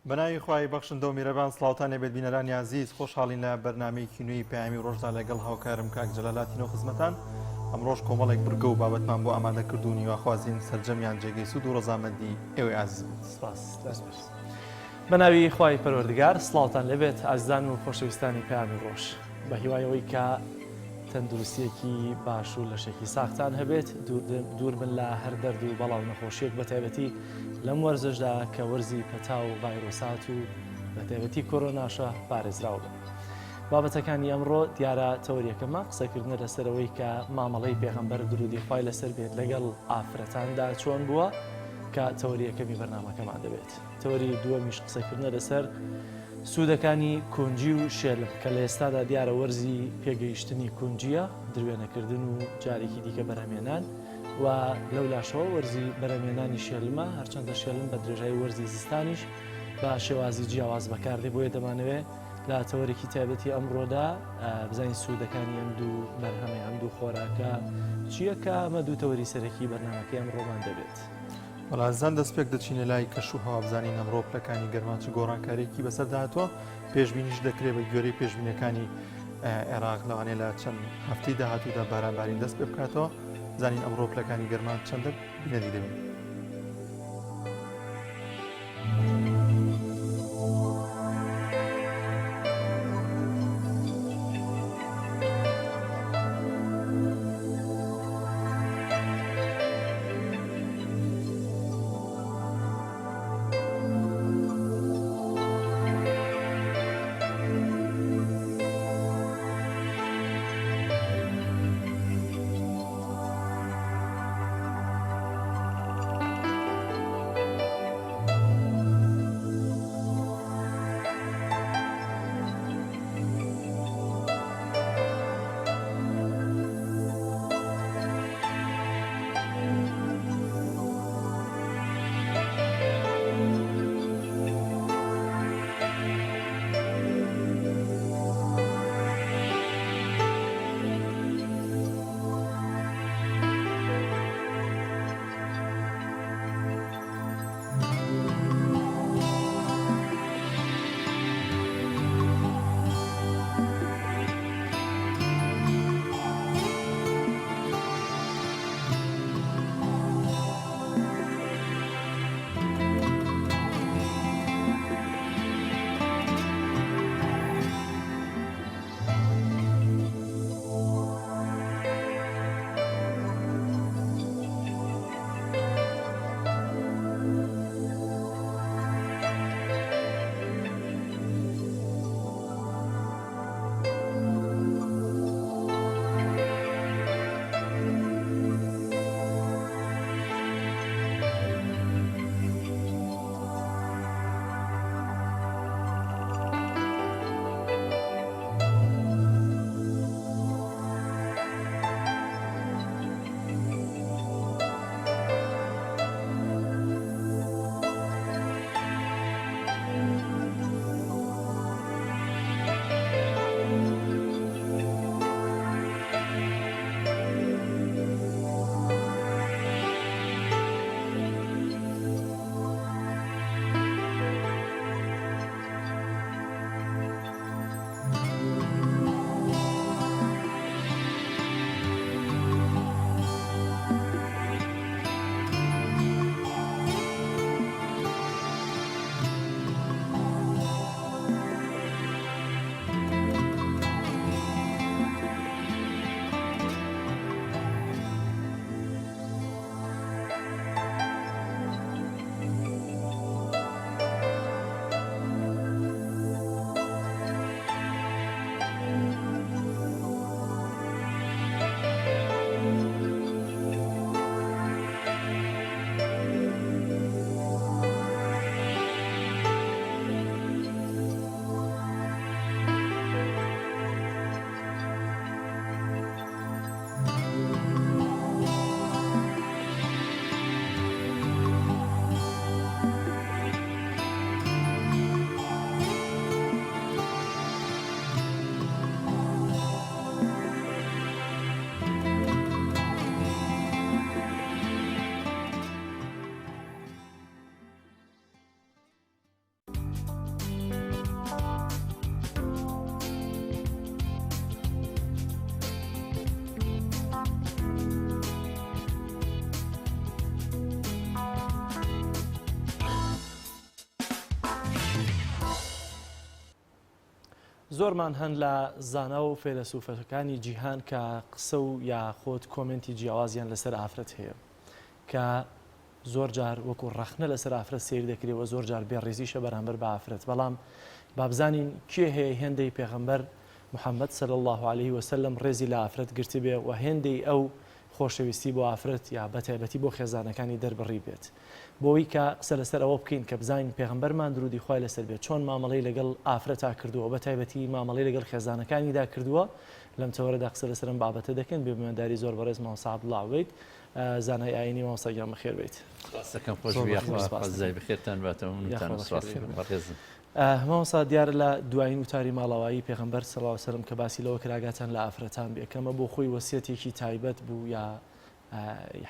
بەناوی خوای بەخشندە و میرەبان سڵاوتانێ بێت بینەرانی عزیز خۆشحاڵین لە بەرنامەیەکی نوێی پەیامی ڕۆژدا لەگەڵ هاوکارم کاک جەلالاتینەوە خزمەتان ئەمڕۆژ کۆمەڵێک بڕگە و بابەتمان بۆ ئامادەکردوونی واخوازیین سەرجەمیان جێگەی سوود و ڕەزامەندی ئێوەی عزیز بێت. سپاس. بەناوی خوای پەروەردگار سڵاوتان لەبێت ئازیزان و خۆشەویستانی پەیامی ڕۆژ بە هیوایەوەی کە تەندروستیەکی باش و لەشێکی ساختان هەبێت دوور بن لە هەر دەرد و بەڵاو نەخۆشیێک بە تایبەتی لەم وەرزشدا کە وەرزی پەتا و ڤایرۆسات و بە تایبەتی کۆرۆناشە پارێزراو بن. بابەتەکانی ئەمڕۆ دیارە تەوریەکەمە قسەکردنە لەسەرەوەی کە مامەڵەی پێغەمبەر درودی خوای لەسەر بێت لەگەڵ ئافرەتاندا چۆن بووە کە تەوریەکەمی بەرنامەکەمان دەبێت. تەوری دووەمیش قسەکردنە لەسەر سوودەکانی کونجی و شێلم کە لە ئێستادا دیارە وەرزی پێگەیشتنی کونجیە درێنەکردن و جارێکی دیکە بەرهەمێنان و لەو لاشەوە وەرزی بەرهەمێنانی شێلمە هەرچەندە شێلم بە درێژایی وەرزی زستانیش بە شێوازی جیاواز بەکاردێ بۆیە دەمانەوێت لە تەوەرێکی تایبەتی ئەمڕۆدا بزانین سوودەکانی ئەم دوو بەرهەمەی ئەم دوو خۆراکە چییە کە ئەمە دوو تەوەری سەرەکی بەرنامەکەی ئەمڕۆمان دەبێت. وەڵازان دەستپێک دەچینە لای کەش و هەوا بزانین ئەمڕۆ پلەکانی گەرماچ گۆڕانکاریەکی بەسەرداهاتوە پێشبینیش دەکرێت بە گوێرەی پێشبینەکانی عێراق لەوانەیە لە چەند هەفتەی داهاتوودا بارانبارین دەست پێ بکاتەوە زانین ئەمڕۆ پلەکانی گەرمان چەندە بینەری دەبین. زۆرمان هەن لە زانە و فێلسوفەکانی جیهان کە قسە و یاخۆت کۆمنتی جیاوازیان لەسەر ئافرەت هەیە کە زۆر جار وەکو ڕەخنە لەسەر ئافرەت سیر دەکرێتەوە زۆر جار بێڕێزیشە بەرامبەر بە ئافرەت بەڵام بابزانین کێ هەیە هێندەی پێغەمبەر محەممەد صلی الله عليه وسلم ڕێزی لە ئافرەت گرتی بێ و هێندەی ئەو خۆشەویستی بۆ ئافرەت یا بەتایبەتی بۆ خێزانەکانی دەربڕی بێت بۆی کە قسە لەسەر ئەوە بکەین کە بزانین پێغەمبەرمان درودی خوای لەسەر بێت چۆن مامەڵەی لەگەڵ ئافرەتا کردووە بەتایبەتی مامەڵەی لەگەڵ خێزانەکانیدا کردووە لەم تەوەرەدا قسە لەسەرم بابەتە دەکەن بێمەنداری زۆر بەڕێز مامۆستا عەبدوڵڵا بێت زانای ئاینی مامۆستا گیان بەخێر بێت. ڕاستەکەم خۆش بێ بخێرتان باتەوە بەڕێزم. مامۆستا دیارە لە دوایین وتاری ماڵەوایی پێغەمبەر صلی الله علیه و سلم کە باسی لەوە کراگاتان لە ئافرەتان بێ کەمە بۆ خۆی وەسیەتێکی تایبەت بوو یا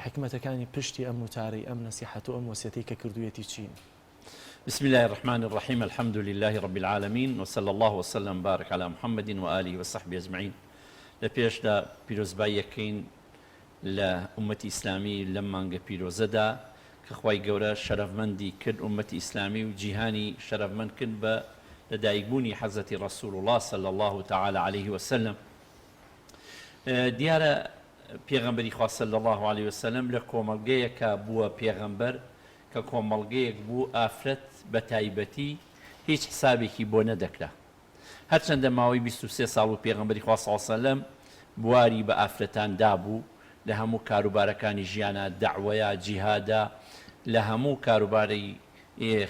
حکمتەکانی پشتی ئەم وتارەی ئەم نەسیحەت و ئەم وەسیەتەی کە کردوویەتی چین؟ بسم الله الرحمن الرحيم الحمد لله رب العالمين وصلى الله وسلم بارك على محمد وآله وصحبه أجمعين لپێشدا پیرۆزباییەکەین لە ئومەتی ئیسلامی لەم مانگە پیرۆزەدا کە خوای گەورە شەرەفمەندی کرد ئومەتی ئیسلامی و جیهانی شەرەفمەند کرد بە لەدایکبوونی حەزەتی ڕەسوول الله صلى الله تعالى عليه وسلم. دیارە پێغەمبەری خوا صلی الله عليه وسلم لە کۆمەڵگەیەکە بووە پێغەمبەر کە کۆمەڵگەیەک بوو ئافرەت بە تایبەتی هیچ حسابێکی بۆ نەدەکرا هەرچەندە ماوەی 23 ساڵ و پێغەمبەری خوا صلی الله عليه وسلم بواری بە ئافرەتان دابوو لە هەموو کاروبارەکانی ژیانە دەعوەیە جیهادە لە هەموو کاروباری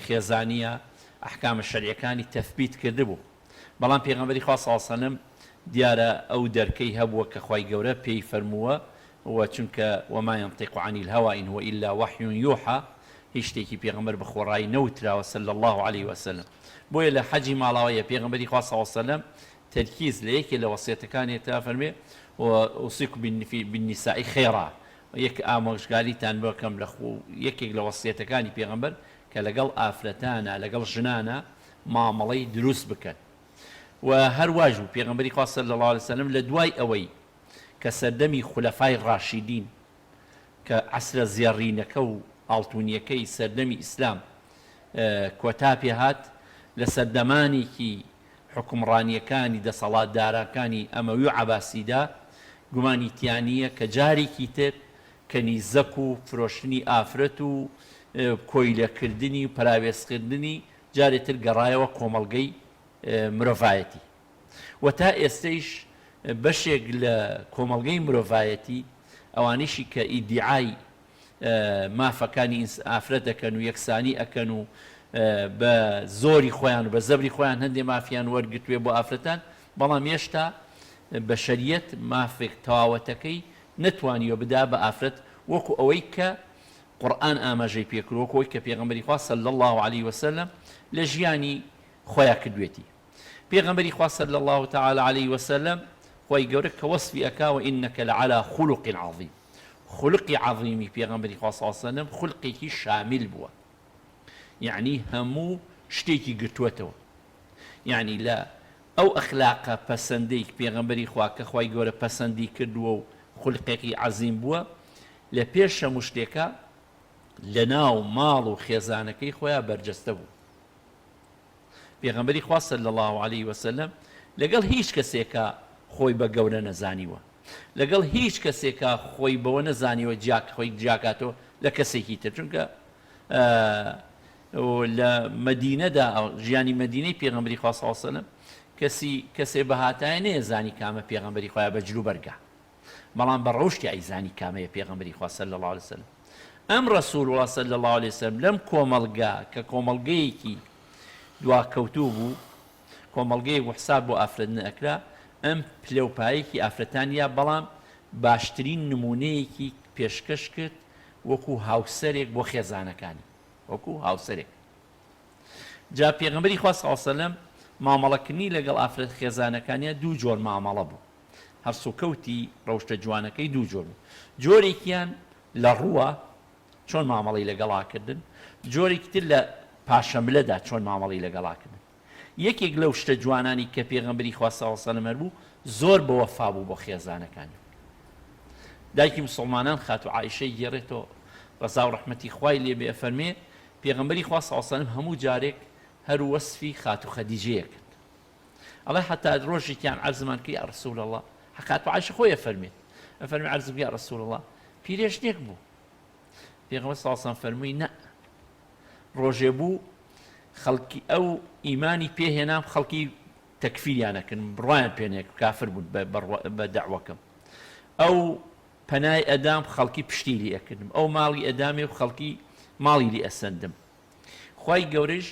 خێزانیە ئەحکامە شەریعەکانی تەثبیت کردبوو بەڵام پێغەمبەری خوا صلی الله عليه وسلم دیارە ئەو دەرکەی هەبووە کە خوای گەورە پێی فەرمووە و چونکە وما ينطق عن الهوى إن هو إلا وحي يوحى هیچ شتێکی پێغەمبەر بە خۆڕایی نەوتراوە صلی الله عليه وسلم بۆیە لە حەجی ماڵاوەیە پێغەمبەری خوا صلی الله عليه وسلم تەرکیز لە یەکێ لە وەسیەتەکانی تا فەرمێ وأوصيكم بالنساء خيرا یەک ئامۆژگاریتان بکەم لە یەکێک لە وەسیەتەکانی پێغەمبەر کە لەگەڵ ئافرەتانە لەگەڵ ژنانە مامەڵەی دروست بکەن و هەرواژ و پێغەمبەری خوا صلی الله عليه وسلم لە دوای ئەوەی کە سەردەمی خولەفای ڕاشیدین کە عەسرە زێڕینەکە و ئاڵتوونیەکەی سەردەمی ئیسلام کۆتا پێهات لە سەردەمانێکی حکومڕانیەکانی دەسەڵاتدارەکانی ئەمەوی و عەباسیدا گومانی تیانیە کە جارێکی تر کەنیزەک و فرۆشتنی ئافرەت و کۆیلەکردنی و پراوێزکردنی جارێتر گەڕایەوە کۆمەڵگەی مرۆڤایەتی و تا ئێستەیش بەشێک لە کۆمەڵگەی مرۆڤایەتی ئەوانیشی کە ئیدعای مافەکانی ئافرەت دەکەن و یەکسانی ئەکەن و بە زۆری خۆیان و بە زەبری خۆیان هەندێ مافیان وەرگتوێ بۆ ئافرەتان بەڵام هێشتا بە شەریەت مافێک تەواوەتەکەی نەتوانیوە بدا بە ئافرەت وەکو ئەوەی کە قورئان ئاماژەی پێکرد وەکو ئەوەی کە پێغەمبەری خوا صلی الله عليه وسلم لە ژیانی خۆیان کردوێتی پێغەمبەری خوا صلی الله تعالى عليه وسلم خۆی گەورە کە وەصفی ئەکاوە ئینەکە لەعەلا خولق عەظیم خولقی عەظیمی پێغەمبەری خوا صلی الله عليه وسلم خولقێکی شامل بووە یعنی هەموو شتێکی گرتووەتەوە یعنی لە ئەو ئەخلاقە پەسەندەی پێغەمبەری خوا کە خوای گەورە پەسەندی کردووە و خولقێکی عەظیم بووە لە پێش هەموو شتێکە لە ناو ماڵ و خێزانەکەی خۆیان بەرجەستە بوو پێغەمبەری خوا صلی الله عليه وسلم لەگەڵ هیچ کەسێکە خۆی بە گەورە نەزانیوە لەگەڵ هیچ کەسێکە خۆی بەوە نەزانیوە خۆی جیاکاتەوە لە کەسێکی تر چونکە لە مەدینەدا ژیانی مەدینەی پێغەمبەری خوا صلی الله عليه وسلم کەسێ بەهاتایە نەیەزانی کامە پێغەمبەری خۆیان بە جلو بەرگا بەڵام بە ڕۆشتی ئەیزانی کامەیە پێغەمبەری خوا صلی الله عليه وسلم ئەم ڕەسوول الله صلی الله عليه وسلم لەم کۆمەڵگا کە کۆمەڵگەیەکی دواکەوتوو بوو کۆمەڵگەیەک حساب بۆ ئافرەتن ئەکرا ئەم پلەپایەکی ئافرەتانیا بەڵام باشترین نمونەیەکی پێشکەش کرد وەکو هاوسەرێک بۆ خێزانەکانی وەکو هاوسەرێک جا پێغەمبەری خوا صلی الله عليه وسلم مامەڵەکردنی لەگەڵ ئافرەت خێزانەکانیە دوو جۆر مامەڵە بوو هەرسوکەوتی ڕەوشتە جوانەکەی دوو جۆر بوو جۆرێکیان لە ڕووە چۆن مامەڵی لەگەڵاکردن جۆرێکی تر لە پاشەملەدا چۆن مامەڵی لەگەڵاکردن یەکێک لەو شتە جوانانی کە پێغەمبەری خوا صلی الله عليه وسلم هەبوو زۆر بە وەفا بوو بۆ خێزانەکانی دایکی مسلمانان خاتو عایشەی گێڕێتەوە ڕەزا و ڕەحمەتی خوای لێ بێ فەرمێ پێغەمبەری خوا صلی الله عليه وسلم هەموو جارێک هەر وەسفی خاتو خەدیجەیە کرد الله حتى ڕۆژی کیان عەرزمان کرد یا ڕەسوول الله حەقات و عایشە خۆی ئەفەرمێت ئەفەرمێ عەرزم یا ڕەسوول الله پیرێژنێک بوو پێغەمبەر صلی الله علیه و سەلەم فەرمووی نە ڕۆژێ بوو خەڵکی ئەو ئیمانی پێهێنام خەڵکی تەکفیریانەکردن بڕوایان پێنێک کافر بوون بە دەعوەکەم ئەو پەنای ئەدام خەڵکی پشتیری ئەکردم ئەو ماڵی ئەدامێ و خەڵکی ماڵی لی ئەسەندم خوای گەورەش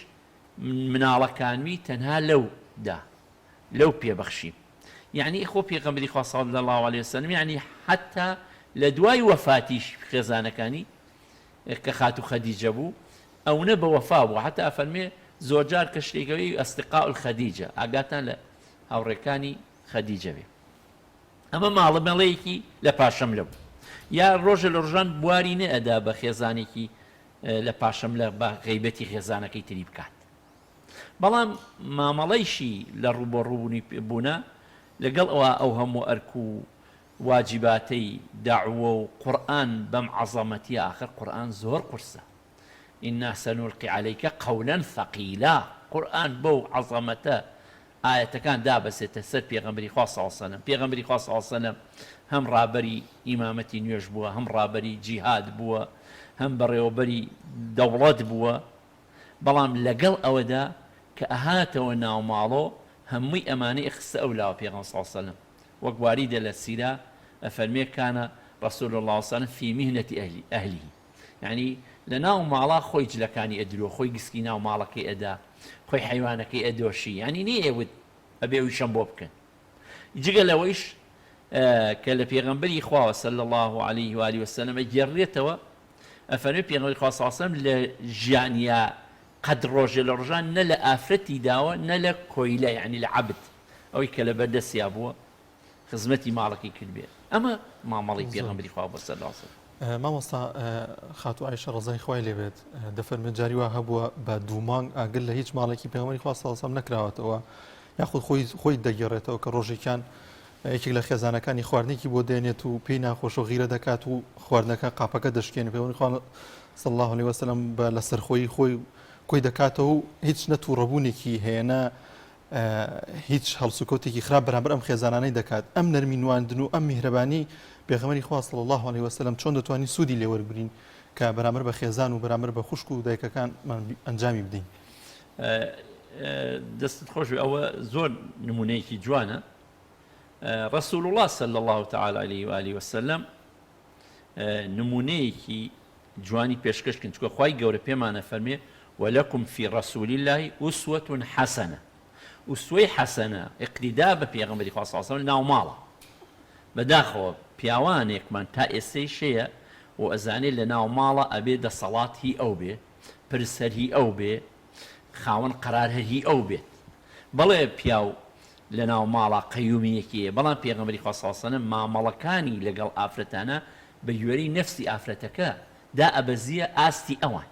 مناڵەکانوی تەنها لەودا لەو پێبەخشیم یعنی خۆ پێغەمبەری خوا صلی الله علیه وسلم یعنی حتا لە دوای وەفاتیش خێزانەکانی کە خاتو خەدیجە بوو ئەوە بە وەفا بوو حتا ئەفەرمێ زۆرجار کە شتێکەوەی ئەستقاء الخەدیجە ئاگاتان لە هاوڕێکانی خەدیجە بێ ئەمە ماڵە مەڵەیەکی لە پاشەم لەبوو یا ڕۆژە لە ڕۆژان بواری نەئەدا بە خێزانێکی لە پاشەم لە بە غەیبەتی خێزانەکەی تری بکات بەڵام مامەڵەیشی لە ڕووبەڕووبوونی بوونە لەگەڵ ئەوە ئەو هەموو ئەرک و واجباتەی داعوە و قورئان بەم عەزەمەتی ئاخر قورئان زۆر قورسە ئینا سەنوڵقی عەلەیکە قەولەن ثەقیلا قورئان بەو عەزەمەتە ئاەتەکان دابەسێتە سەر پێغەمبەری خوا صلی الله علیه وسلم پێغەمبەری خوا صلی الله علیه وسلم هەم ڕابەری ئیمامەتی نوێژ بووە هەم ڕابەری جیهاد بووە هەم بەڕێوەبەری دەوڵەت بووە بەڵام لەگەڵ ئەوەدا کە ئەهاتەوە ناوماڵۆ هەمووی ئەمانەی ئەخستە ئەولاوە پێغەمبەر صلی الله علیه وسلم وەک واریدە لە سیرە ئەفەرمێ کانە رسول الله صلی الله علیه وسلم فی مهنەتی ئەهلیه یعنی لە ناو ماڵا خۆی جلەکانی ئەدرۆ خۆی گسکی ناو ماڵەکەی ئەدا خۆی حیوانەکەی ئەدۆشی ینی نی ئێوت ئەبێ ویشەم بۆ بکەن جگە لەوەیش کە لە پێغەمبەری خواوە صلی الله علیه و آله وسلم ئەگێڕێتەوە ئەفەرمێ پێغەمبەری خوا صلی الله علیه وسلم لە ژیانیا قەد ڕۆژێ لە ڕۆژان نە لە ئافرەتی داوە نە لە کۆیلە یعنی لە عەبد ئەوەی کە لە بەردەستیا بووە خزمەتی ماڵەکەی کرد بێ ئەمە مامەڵی پێغەمبەری خوا صلی الله علیه وسلم مامۆستا خاتو عایشە ڕەزای خوای لێبێت دەفەرمێت جاری وا هەبووە بە دوو مانگ ئاگەر لە هیچ ماڵێکی پێغەمبەری خوا صلی الله علیه وسلم نەکراوەتەوە یاخود خۆی دەگێڕێتەوە کە ڕۆژێکیان یەکێک لە خێزانەکانی خواردنێکی بۆ دێنێت و پێی ناخۆش و غیرە دەکات و خواردنەکە قاپەکە دەشکێنێ پێغەمبەری خوا صلی الله علیه وسلم بە لەسەرخۆیی خۆی دەکاتەوە و هیچ نەتووڕەبوونێکی هەیەنە هیچ هەڵسوکەوتێکی خراپ بەرامبەر ئەم خێزانانەی دەکات ئەم نەرمینواندن و ئەم میهرەبانی پێغەمبەری خوا صلی الله علیه وسلم چۆن دەتوانین سوودی لێ وەربگرین کە بەرامبەر بە خێزان و بەرامبەر بە خوشک و دایکەکان ئەنجامی بدەین دەستت خۆش ئەوە زۆر نمونەیەکی جوانە رسول الله صلی الله تعالی علیه و آله وسلم نمونەیەکی جوانی پێشکەش کردن چونکە خوای گەورە پێمانە فەرمێ ولكم في رسول الله أسوة حسنة ئوسوەی حەسەنە ئیقتیدا بە پێغەمبەری خوا صلی الله علیه وسلم ناو ماڵە بەداخەوە پیاوانێکمان تا ئێستەی شەیە و ئەزانێت لە ناو ماڵە ئەبێ دەسەڵات هی ئەو بێ پرسەر هی ئەو بێ خاوەن قەرار هەر هی ئەو بێت بەڵێ پیاو لە ناو ماڵە قەیومیەکیە بەڵام پێغەمبەری خوا صلی الله علیه وسلم مامەڵەکانی لەگەڵ ئافرەتانە بە گوێرەی نەفسی ئافرەتەکە دا ئەبەزیە ئاستی ئەوان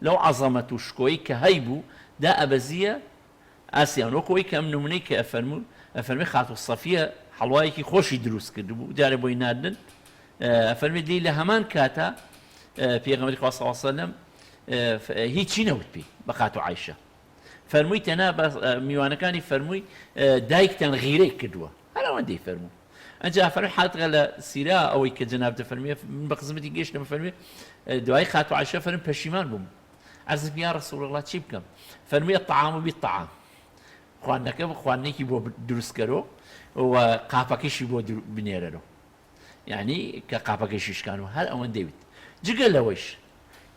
لەو عەزەمەت و شکۆیی کە هەیبوو دا ئەبەزیە ئاسیان وەکەوەی کە ئەم نمونەی کە ئەفەرمێ خاتو سەفیە هەڵوایەکی خۆشی دروست کرد بوو جارێ بۆی ناردن ئەفەرمێ دەی لە هەمان کاتە پێغەمبەری خوا صلی الله علیه وسلم هیچی نەوت پێی بە خاتو عایشە فەرمووی تەنها میوانەکانی فەرمووی دایکتان غیرەی کردووە هەر ئەوەندەی فەرموو ئەجا فەرمووی حاتغە لە سیرا ئەوەی کە جەناب دەفەرمێ من بە خزمەتی گەیشتم فەرمێ دوای خاتو عایشە فەرمووی پەشیمان بووم عەرزم یا رەسوول الله چی بکەم فەرمووی الطعام بالطعام خواردنەکە خواردنێکی بۆ دروستکەرەوە و قاپەکەشی بۆ بنێرەرەوە یعنی کە قاپەکەشی شکانەوە هەر ئەوەن دەوێت جگە لەوەیش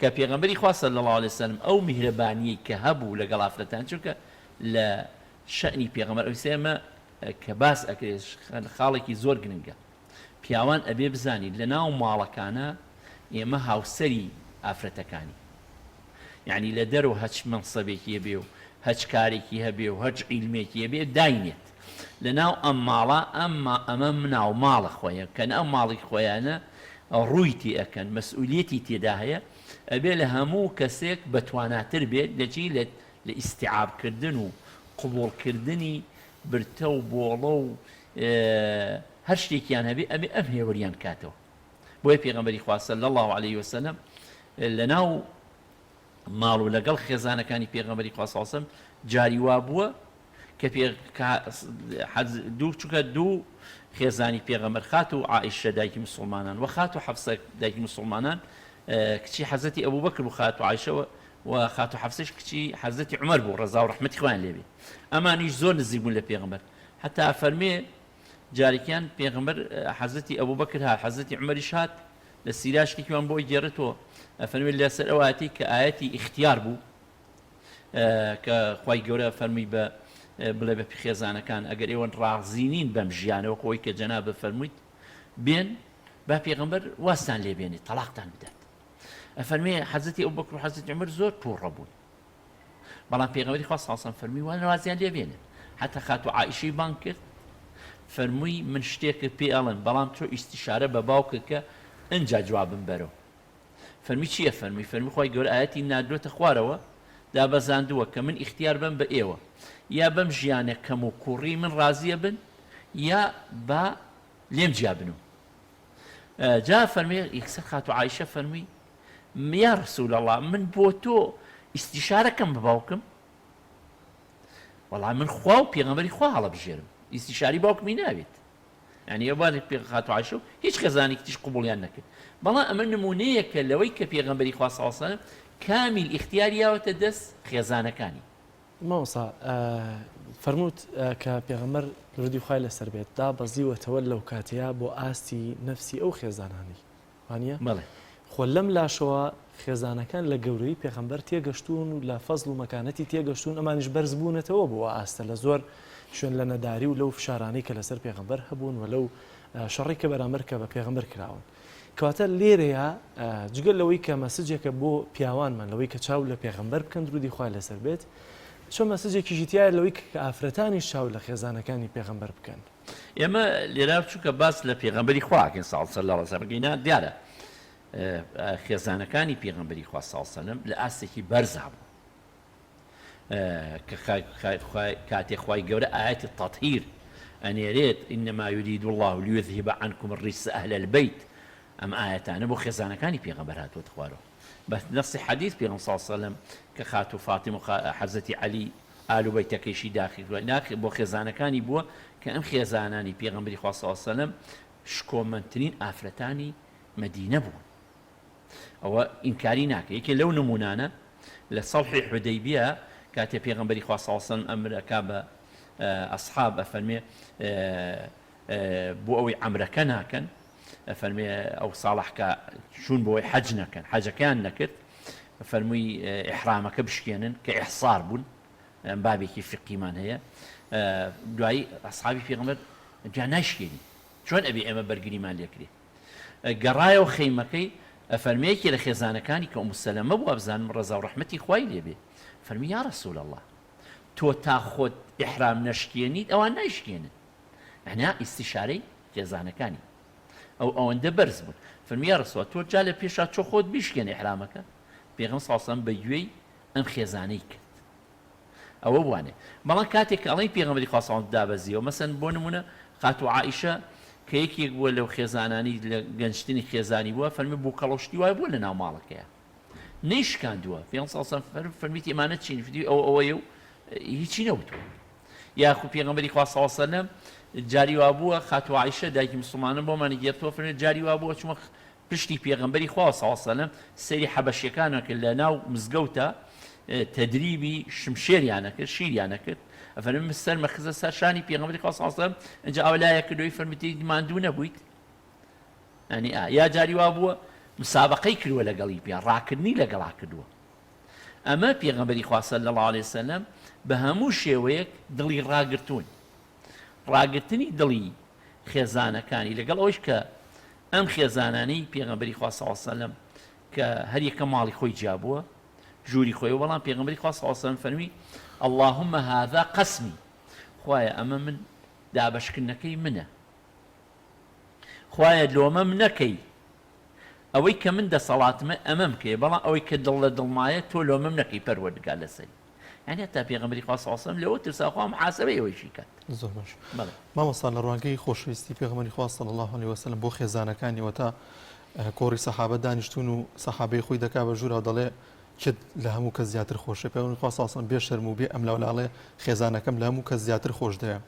کە پێغەمبەری خوا صلی الله علیه وسلم ئەو میهرەبانی کە هەبوو لەگەڵ ئافرەتان چونکە لە شەئنی پێغەمبەر ئەوسێمە کە باس ئەکرێت خاڵێکی زۆر گرنگە پیاوان ئەبێ بزانین لە ناو ماڵەکانە ئێمە هاوسەری ئافرەتەکانی یعنی لە دەرەوە هەچ مەنسەبێکی هەبێ و هەچ کارێکی هەبێ و هەچ عیلمێکی هەبێ داینێت لە ناو ئەم ماڵە ئەمە مناو ماڵە خۆیە کە ئەم ماڵی خۆیانە ڕووی تێ ئەکەن مەسئولیەتی تێدا هەیە ئەبێ لە هەموو کەسێک بەتواناتر بێت لەچی لە ئیستیعابکردن و قبوڵکردنی برتە و بۆڵە و هەر شتێکیان هەبێ ئەبێ ئەم هێوریان کاتەوە بۆیە پێغەمبەری خوا صلی الله علیه وسلم لە ناو ماڵ و لەگەڵ خێزانەکانی پێغەمبەری خوا صلی الله علیه وسلم جاری وا بووە دوو چووکە دوو خێزانی پێغەمبەر خات و عائیشە دایکی مسلمانان و خات و حەفسە دایکی مسلمانان کچی حەزەتی ئەبوو بەکر بوو خات و عایشەوە و خات و حەفسەش کچی حەزەتی عومەر بوو ڕەزا و ڕەحمەتی خوایان لێبێ ئەمانیش زۆر نزیک بوون لە پێغەمبەر حتا فەرمێ جارێکیان پێغەمبەر حەزەتی ئەبوو بەکر هات حەزەتی عومەریش هات لە سیراشتێکیان بۆی گێڕێتەوە فەرمێ لەسەر ئەو ئاەتی کە ئاەتی ئیختیار بوو کە خوای گەورە فەرمی بە بڵێ بە خێزانەکان ئەگەر ئێوە ڕازینین بەم ژیانەوە خۆی کە جەنابە فەرموویت بێن با پێغەمبەر واستان لێبێنێت تەلاقتان بدات ئەفەرمێ حەزەتی ئەو بەکر و حەزەتی عومەر زۆر تووڕە بوون بەڵام پێغەمبەری خوا صلی الله علیه و سلم فەرمی وان وازیان لێبێنن حتا خات و عائیشەی بان کرد فەرمووی من شتێکە پێ ئەڵێن بەڵام تۆ ئیستیشارە بە باوکە کە ئەنجا جوابم بەرەوە فەرمی چییە فەرمی خوای گەورە ئاەتی نادوێتە خوارەوە دابەزاندووە کە من ئیختیار بم بە ئێوە یا بەم ژیانە کەم و کوڕی من ڕازیە بن یا بە لێم جیا بن جا فەرمێ یەکسەر خات و عایشە فەرمی یا ڕسوول الله من بۆ تۆ ئیستیشارەکەم بە باوکم وەڵام من خوا و پێغەمبەری خوا هەڵەبژێرم ئیستیشاری باوکمی ناوێت یعنی ئەوانێک پێ خات و عایشە و هیچ خێزانێکیش قبوڵیان نەکرد بەڵام ئەمە نمونەیەکە لەوەی کە پێغەمبەری خوا صلی الله علیه و سلم کامیل ئیختیاریاوەتە دەست خێزانەکانی مامۆستا فەرمووت کە پێغەمبەر درودی خوای لەسەر بێت دا بەزیوەتەوە لەو کاتەیە بۆ ئاستی نەفسی ئەو خێزانانی وانە بەڵێ خۆ لەم لاشەوە خێزانەکان لە گەورەی پێغەمبەر تێگەشتون و لە فەزڵ و مەکانەتی تێگەشتون ئەمانیش بەرز بوونەتەوە بۆ ئاستە لە زۆر شوێن لە نەداری و لەو فشارانەی کە لەسەر پێغەمبەر هەبوون و لەو شەڕی کە بەرامبەر کە بە پێغەمبەر کراون کەواتە لێرەیە جگەل لەوەی کە مەسجێکە بۆ پیاوانمان لەوەی کە چاو لە پێغەمبەر بکەن درودی خوای لەسەر بێت چۆن مەسجێکیشی تایە لەوەی کە ئافرەتانی چاو لە خێزانەکانی پێغەمبەر بکەن ئێمە لێرا بچووکە باس لە پێغەمبەری خواکەن ساڵسەر لە ڕزەرگەینا دیارە خێزانەکانی پێغەمبەری خوا صلی الله علیه و سلم لە ئاستێکی بەرزا بوو کاتێ خوای گەورە ئاەتی تەطهیر ئەنێرێت ئینەما یورید الله لیذهب عنکم الرجس ئەهل البەیت ئەم ئاەتانە بۆ خێزانەکانی پێغەمبەر هاتووەتە خوارەوە بە نەسی حەدیث پێغەمبەر صلی الله علیه و سلم کە خات و فاتیمە و حەزەتی عەلی ئال و بەیتەکەیشی داخل بۆ خێزانەکانی بووە کە ئەم خێزانانی پێغەمبەری خوا صلی الله علیه و سلم شکۆمەندترین ئافرەتانی مەدینە بوون ئەوە ئینکاری ناکە یەکێ لەو نمونانە لە سەڵحی حودەیبیە کاتێ پێغەمبەری خوا صلی الله علیه و سلم ئەمرەکە بە ئەصحاب ئەفەرمێ بۆ ئەوەی عەمرەکە ناکەن ئەفەرمێ ئەو ساڵحکە چوون بۆی حەج نەکەن حەجەکەیان نەکرد فەرمووی ئیحرامەکە بشکێنن کە ئیحصار بوون بابێکی فقیمان هەیە دوایی ئەصحابی پێغەمبەر جا نایشکێنی چۆن ئەبێ ئێمە بەرگریمان لێکرێ گەڕایەوە خەیمەکەی ئەفەرمەیەکی لە خێزانەکانی کە ئوم سەلەمە بوو ئەبزانم ڕەزا و ڕەحمەتی خوای لێبێ فەرمی یا ڕەسوول الله تۆ تا خۆت ئیحرام نەشکێنیت ئەوان نایشکێنن ئەنا ئیستیشارەی خێزانەکانی ئەوەندە بەرز بوون فەرمی یا ڕەسوول تۆ جا لە پێشا چۆ خۆت بیشکێنە ئیحرامەکە پێغەمبەر صلی الله علیه و سلم بە گوێی ئەم خێزانەی کرد ئەوە بوانێ بەڵام کاتێک کە ئەڵەی پێغەمبەری خوا صلی الله علیه و سلم دابەزیەوە مەسەن بۆ نمونە خات و عائیشە کە یەکێک بووە لەو خێزانانی لە گەنجترینی خێزانی بووە فەرمی بوو کەڵۆشتی وای بووە لە ناو ماڵەکەیە نەیشکاندووە پێغەمبەر صلی الله علیه و سلم فەرمیتی ئەمانە چین ئەوەیە و هیچی نەوتوە یاخو پێغەمبەری خوا صلی الله علیه و سلم جاری وا بووە خات و عایشە دایکی مسلمانان بۆمانی گرتووە فەرمی جاری وا بووە چوومە پشتی پێغەمبەری خوا صلی الله علیه و سلم سەیری حەبەشیەکانە کرد لە ناو مزگەوتە تدریبی شمشێریانە کرد شیریانە کرد ئەفەرمی سەر مەخزە سەر شانی پێغەمبەری خوا صلی الله علیه و سلم ئەنجا ئەولایە کردووی فەرمیتی ماندوو نەبوویت ینی یا جاری وا بووە مسابقەی کردووە لەگەڵی پێ ڕاکردنی لەگەڵا کردووە ئەمە پێغەمبەری خوا صلی الله علیه و سلم بە هەموو شێوەیەک دڵی ڕاگرتوون ڕاگرتنی دڵی خێزانەکانی لەگەڵ ئەوەش کە ئەم خێزانانەی پێغەمبەری خوا صلی الله علیه و سلم کە هەر یەکە ماڵی خۆی جابووە ژووری خۆی بەڵام پێغەمبەری خوا صلی الله علیه و سلم فەرمی اللهم هذا قسمی خوایە ئەمە من دابەشکردنەکەی منە خوایە لۆمەم نەکەی ئەوەی کە من دەسەڵاتمە ئەمەم کەی بەڵام ئەوەی کە دڵ لە دڵمایە تۆ لۆمەم نەکەی پەروەردگار لەسەری یعنی تا پێغەمبەری خوا صلی الله علیه و سلم لەوە ترسا خوا محاسبەی ئەوەیشی کات زۆر باش مامۆستا لە ڕوانگەی خۆشەویستی پێغەمبەری خوا صلی الله علیه و سلم بۆ خێزانەکانی وەتا کۆڕی سەحابە دانیشتون و سەحابەی خۆی دەکا بە ژوورە دەڵێ کرد لە هەموو کە زیاتر خۆشە پێ خواستاسان بێ شەرم و بێ ئەم لەولاڵێ خێزانەکەم لە هەموو کە زیاتر خۆش دەیە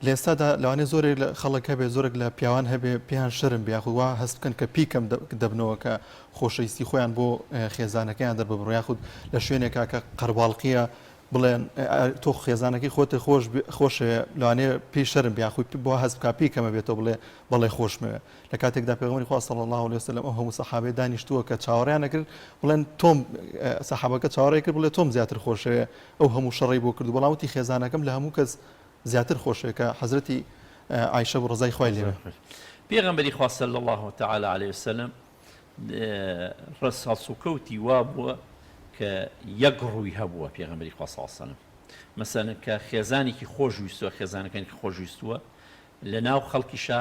لە ئێستادا لەوانێ زۆرێک لە خەڵک هەبێ زۆرێک لە پیاوان هەبێ پێیان شەرم بیاخوا هەست بکەن کە پیکەم دەبنەوە کە خۆشەویستی خۆیان بۆ خێزانەکەیان دەبڕ یاخود لە شوێنێکا کە قەرباڵقیە بڵێن تۆ خێزانەکەی خۆتی خۆشە لەوانێ پێی شەرم بیاخوی بۆ هەست بکە پیکەمە بێتەوە بڵێ خۆشمەوە لە کاتێکدا پێغەمبەری خوا صلی الله علیه وسلم ئەو هەموو سەحابەی دانیشتووە کە چاوەڕیان نەکرد بڵێن تۆم سەحابەکە چاوەڕێ کرد بڵێ تۆم زیاتر خۆشەوە ئەو هەموو شەڕی بۆ کرد بەڵام وتی خێزانەکەم لە هەموو کەس زیاتر خۆشەوە کە حەزرەتی عایشە بۆ ڕزای خوای لێوێ پێغەمبەری خوا صلی الله تعالی علیه وسلم ڕەسەڵسوکەوتی وا بووە کە یەک ڕووی هەبووە پێغەمبەری خوا صلی الله علیه وسلم مەسەلەن کە خێزانێکی خۆشویستووە خێزانەکانی خۆشویستووە لە ناو خەڵکیشا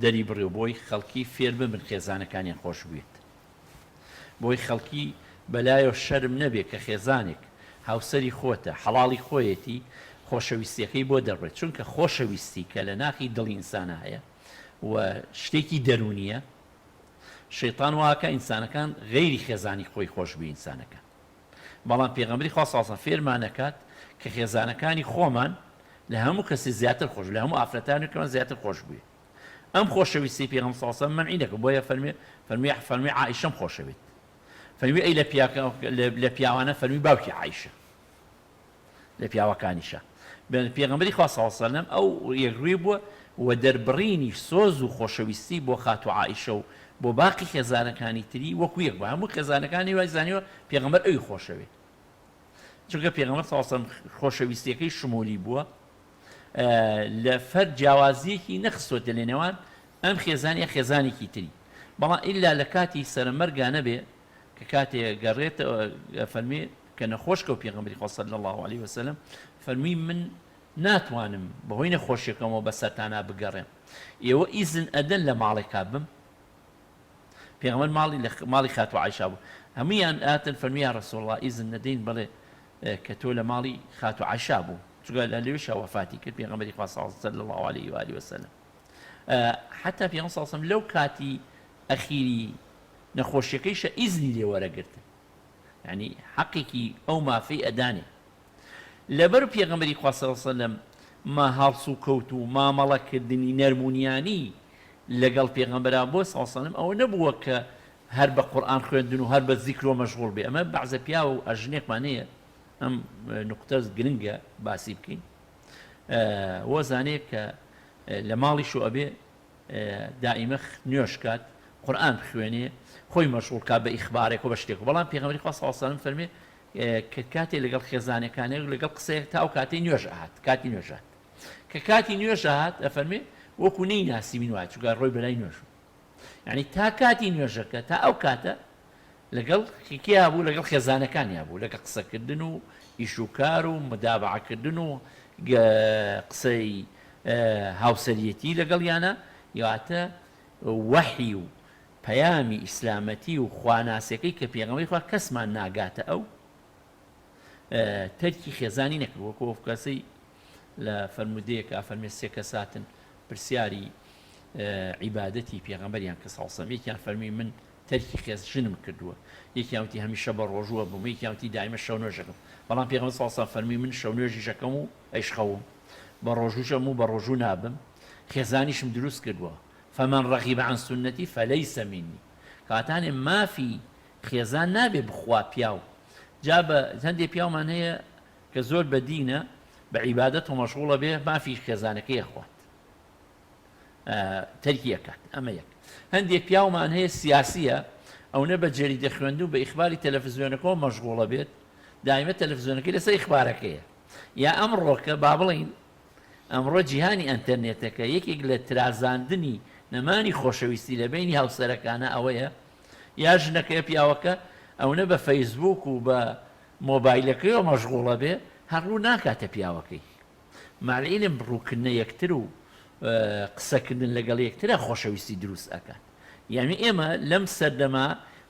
دەری بڕێ بۆی خەڵکی فێر ببن خێزانەکانیان خۆش بێت بۆی خەڵکی بەلایەوە شەرم نەبێت کە خێزانێک هاوسەری خۆتە حەڵاڵی خۆیەتی خۆشەویستیەکەی بۆ دەڕێت چونکە خۆشەویستی کە لە ناخی دڵی ئینسانە هەیە و شتێکی دەرونیە شەیطان واکە ئینسانەکان غەیری خێزانی خۆی خۆش بێ ئینسانەکان بەڵام پێغەمبەری خوا صلی الله علیه وسلم فێرمانەکات کە خێزانەکانی خۆمان لە هەموو کەسی زیاتر خۆش لە هەموو ئافرەتانێکمان زیاتر خۆش بووی ئەم خۆشەویستی پێغەمبەر صلی الله علیه وسلم منعی دەکرد بۆیە فەرمی عائیشەم خۆشەوێت فەرمی ئەی لە پیاوانە فەرمی باوکی عایشە لە پیاوەکانیشە پێغەمبەری خوا صلی الله علیه وسلم ئەو یەکڕووی بووە و دەربڕینی سۆز و خۆشەویستی بۆ خاتو عائیشە و بۆ باقی خێزانەکانی تری وەکو یەک بووە هەموو خێزانەکانی وای زانیوە پێغەمبەر ئەوی خۆشەوێت چونکە پێغەمبەر صلی الله علیه وسلم خۆشەویستیەکەی شمولی بووە لە فەر جیاوازیەکی نەخستۆتە لە نێوان ئەم خێزانیە خێزانێکی تری بەڵام ئیلا لە کاتی سەرمەرگا نەبێ کە کاتێ گەڕێتەوە فەرمێ کە نەخۆش کەوت پێغەمبەری خوا صلی الله علیه وسلم فەرمی من ناتوانم بەهۆی نەخۆشیەکەمەوە بەسەرتانە بگەڕێم ئێوە ئیزن ئەدەن لە ماڵێکا بم پێغەمبەر ماڵی خاتو عایشە بوو هەمویان ئاتن فەرمی یا ڕەسوڵ الله ئیزن نەدەین بڵێ کە تۆ لە ماڵی خاتو عایشە بوو چونکە لە لەوێشە وەفاتی کرد پێغەمبەری خوا صلی الله علیه و آله وسلم حتا پێغەمبەر صلی الله علیه وسلم لەو کاتی ئەخیری نەخۆشیەکەیشە ئیزنی لێ وەرەگرتن یعنی حەقێکی ئەو مافەی ئەدانێ لەبەر پێغەمبەری خوا صلی الله علیه وسلم ما هەڵس و کەوت و مامەڵەکردنی نەرمونیانی لەگەڵ پێغەمبەرا بۆ صلی الله علیه وسلم ئەوە نەبووە کە هەر بە قورئان خوێندن و هەر بە زیکرۆ مەشغوڵ بێ ئەمە بەعزە پیا و ئەژنێکمان هەیە ئەم نقطە گرنگە باسی بکەین وەزانێ کە لە ماڵی شو ئەبێ دائیمە نوێش کات قورئان بخوێنێ خۆی مەشغوڵ کات بە ئیخبارێک و بە شتێک بەڵام پێغەمبەری خوا صلی الله علیه وسلم فەرمێ کە کاتێ لەگەڵ خێزانەکانێک لەگەڵ قسەیەک تا ئەو کاتەی نوێژ ئاهات کاتی نوێژ هات کە کاتی نوێژ هات ئەفەرمێ وەکو نەیناسی من وایە چونکە ڕۆی بەلای نوێژ یعنی تا کاتی نوێژەکە تا ئەو کاتە لەگەڵ کیا بوو لەگەڵ خێزانەکانیا بوو لەگە قسەکردن و ئیشوکار و مدابعەکردن و قسەی هاوسەریەتی لەگەڵیانە یاتە وەحی و پەیامی ئیسلامەتی و خواناسیەکەی کە پێغەمبەری خوا کەسمان ناگاتە ئەو تەرکی خێزانی نەکرد وەکو ئەو کەسەی لە فەرمودەیەکە فەرمێ سێ کەساتن پرسیاری عیبادەتی پێغەمبەریان کە صلی الله علیه وسلم یەکیان فەرمی من تەرکی خێزانم کردووە یەکیان وتی هەمیشە بە ڕۆژووە بووم یەکیان وتی دائیمە شەو نوێژەکەم بەڵام پێغەمبەر صلی الله علیه وسلم فەرمی من شەو نوێژیشەکەم و ئەیشخەوم بە ڕۆژووشەم و بە ڕۆژوو نابم خێزانیشم دروست کردووە فمن رغب عن سنتي فليس مني کاتانێ مافی خێزان نابێ بخوا پیاو جا بە هەندێک پیاومان هەیە کە زۆر بەدینە بە عیبادەت و مەشغوڵە بێ مافی خێزانەکەی خوات تەرکی ئەکات ئەمە یەک هەندێک پیاومان هەیە سیاسیە ئەو نە بە جەریدە خوێندن و بە ئیخباری تەلەڤیزیۆنەکەەوە مەشغوڵە بێت دائیمە تەلەڤیزیۆنەکەی لەسەر ئیخبارەکەیە یا ئەمڕۆکە با بڵین ئەمڕۆ جیهانی ئەنتەرنێتەکە یەکێک لە ترازاندنی نەمانی خۆشەویستی لە بینی هاوسەرەکانە ئەوەیە یا ژنەکەی پیاوەکە ئەوە بە فەیسبوک و بە مۆبایلەکەیەوە مەشغوڵە بێ هەڕوو ناکاتە پیاوەکەی ماڵعیلم ڕووکردنە یەکتر و قسەکردن لەگەڵ یەکترە خۆشەویستی دروست ئەکات یعنی ئێمە لەم سەردەما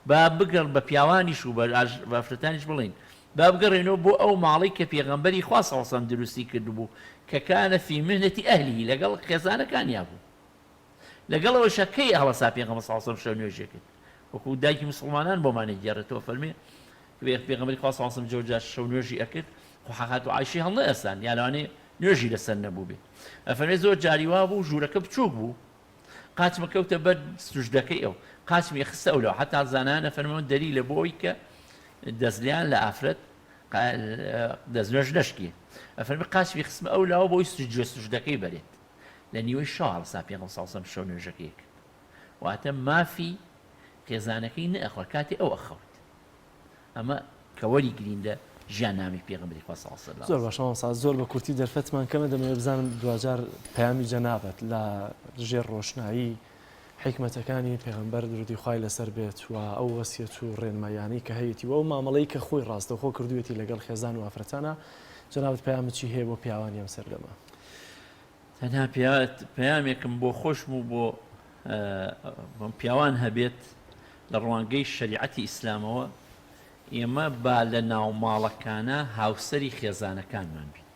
با بگەڕ بە پیاوانیش و بە ئافرەتانیش بڵین با بگەڕێنەوە بۆ ئەو ماڵی کە پێغەمبەری خوا صلی الله علیه وسلم دروستی کردبوو کە کانە فی مهنەتی ئەهلی لەگەڵ خێزانەکانیا بوو لەگەڵەوە شەکەی هەڵەسا پێغەمبەر صلی الله علیه وسلم شەو نوێژێ کرد وەکو دایکی مسلمانان بۆمانێ گێڕێتەوە فەرمێ پێغەمبەری خوا صلی الله علیه و سلم جۆرجار شەو نوێژی ئەکرد خۆ حەقات و عایشی هەڵ نەئەسان یا لەوانەیە نوێژی لەسەر نەبوو بێ ئەفەرمێ زۆر جاری وا بوو ژوورەکە بچووک بوو قاچمە کەوتە بەر سوژدەکەی ئەو قاچمی خستە ئەولەوە حتا زانانە فەرمەوە دەلیلە بۆ ئەوی کە دەستلیان لە ئافرەت دەستنوێژ نەشکێ ئەفەرمێ قاچمی خستمە ئەولەوە بۆی گوێ سوژدەکەی بەرێت لە نیوەی شەو سا پێغەمبەر صلی الله علیه و سلم شەو نوێژەکەی کرد واتە مافی خێزانەکەی نەئەخۆ کاتی ئەو ئەخەوت ئەمە کەوەری گرینگە ژیاننامەی پێغەمبەری خوا صلی الله علیه و سلم زۆر باش مامۆستا زۆر بە کورتی دەرفەتمان کەمە دەمەوێت بزانم دوجار پەیامی جەنابەت لە ژێر ڕۆشنایی حکمەتەکانی پێغەمبەر درودی خوای لەسەر بێت و ئەو وەسیەت و ڕێنمایانی کە هەیەی و ئەو مامەڵەی کە خۆی ڕاستەوخۆ کردوێتی لەگەڵ خێزان و ئافرەتانە جەنابەت پەیامێکی هەیە بۆ پیاوانی ئەم سەردەمە تەنها پەیامێکم بۆ خۆشم و بۆ پیاوان هەبێت لە ڕوانگەی شەریعەتی ئیسلامەوە ئێمە با لە ناوماڵەکانە هاوسەری خێزانەکانمان بین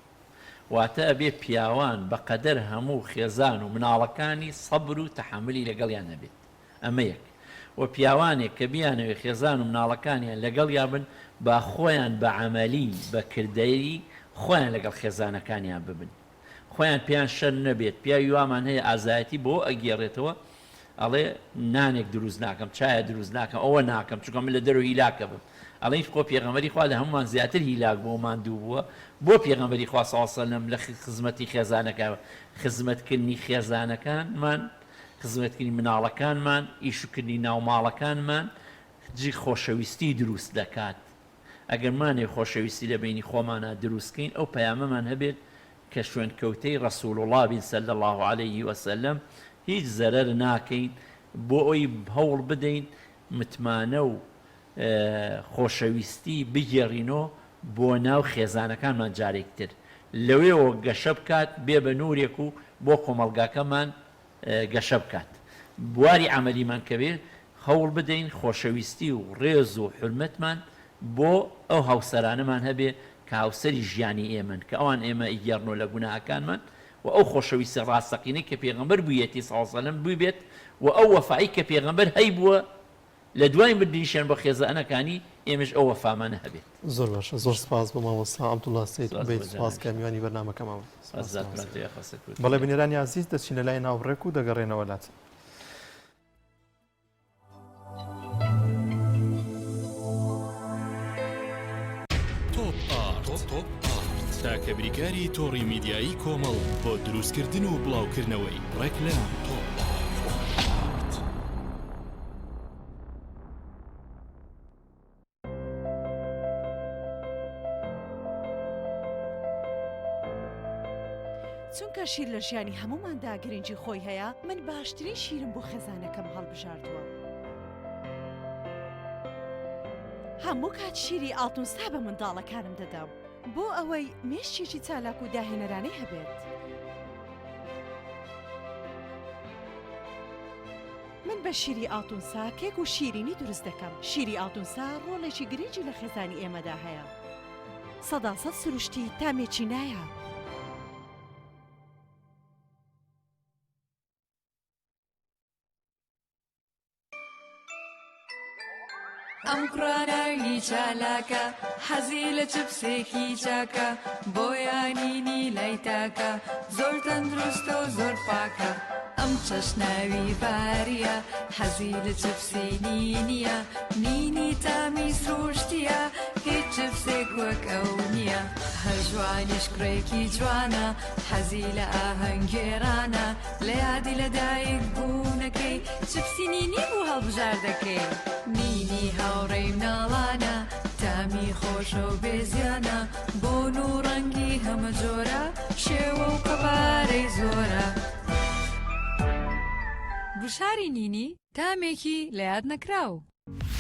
واتە ئەبێ پیاوان بەقەدەر هەموو خێزان و مناڵەکانی سەبر و تەحملی لەگەڵیان هەبێت ئەمە یەک و پیاوانێک کە بیانەوێ خێزان و مناڵەکانیان لەگەڵ یابن با خۆیان بە عەمەلی بە کردەیی خۆیان لەگەڵ خێزانەکانیان ببن خۆیان پێیان شەر نەبێت پیاوی وامان هەیە ئازایەتی بۆ ئەگێڕێتەوە ئەڵێ نانێک دروست ناکەم چایە دروست ناکەم ئەوە ناکەم چونکە من لە دەرەوە هیلاکە بم ئەڵێ خۆ پێغەمبەری خوا لە هەمومان زیاتر هیلاک بۆمان دوو بووە بۆ پێغەمبەری خوا صلی الله علیه و سلم لە خزمەتی خێزانەکان خزمەتکردنی خێزانەکانمان خزمەتکردنی مناڵەکانمان ئیشکردنی ناوماڵەکانمان جی خۆشەویستی دروست دەکات ئەگەرمانێ خۆشەویستی لە بینی خۆمانە دروستکەین ئەو پەیامەمان هەبێت کە شوێن کەوتەی ڕەسوول الله بین صلی الله علیه و سلم هیچ زەرەر ناکەین بۆ ئەوی هەوڵ بدەین متمانە و خۆشەویستی بگێڕینەوە بۆ ناو خێزانەکانمان جارێکتر لەوێەوە گەشە بکات بێ بە نورێک و بۆ کۆمەڵگاکەمان گەشە بکات بواری عەمەلیمان کە بێت هەوڵ بدەین خۆشەویستی و ڕێز و حرمەتمان بۆ ئەو هاوسەرانەمان هەبێ کە هاوسەری ژیانی ئێمن کە ئەوان ئێمە ئیگەڕنەوە لە گوناهەکانمان و ئەو خۆشەویستی ڕاستەقینەی کە پێغەمبەر بوویەتی صلی الله علیه و سلم بووبێت و ئەو وەفایی کە پێغەمبەر هەی بووە لە دوای مردنیشیان بە خێزانەکانی ئێمەش ئەو وەفامانە هەبێت زۆر باشە زۆر سپاس بۆ مامۆستا عەبدوڵڵا سەید بێت سپاس کە میوانی بەرنامەکەمەوە بەڵێ بینەرانی عەزیز دەچینە لای ناوڕێک و دەگەڕێنەوە لات تاکە بریکاری تۆڕی میدیایی کۆمەڵ بۆ دروستکردن و بڵاوکردنەوەی ڕێکلام چونکە شیر لە ژیانی هەموماندا گرنگی خۆی هەیە من باشترین شیرم بۆ خێزانەکەم هەڵبژاردووە هەموو کات شیری ئاڵتونسا بە منداڵەکانم دەدەم بۆ ئەوەی مێشتێکی چالاک و داهێنەرانەی هەبێت من بە شیری ئاڵتونسا کێک و شیرینی دروست دەکەم شیری ئاڵتونسا ڕۆڵێکی گرنگی لە خێزانی ئێمەدا هەیە 100% سروشتی تامێکی نایە ئەم قڕاناوی چالاکە حەزی لە چپسێکی چاکە بۆیانینی لای تاکە زۆر تەندروستە و زۆر پاکە ئەم چەشناوی باریە حەزی لە چپسی نینیە نینی تامی سروشتیە هیچ چپسێک وەک ئەو نییە هەر جوانیش کوڕێکی جوانە حەزی لە ئاهەنگێرانە لە یادی لەدایک بوونەکەی چپسی نینی بوو هەڵبژار دەکەی نینی هاوڕێی مناڵانە تامی خۆشە و بێزیانە بۆن و ڕەنگی هەمە جۆرە شێوە و قەبارەی زۆرە گوشاری نینی تامێکی لە یاد نەکراو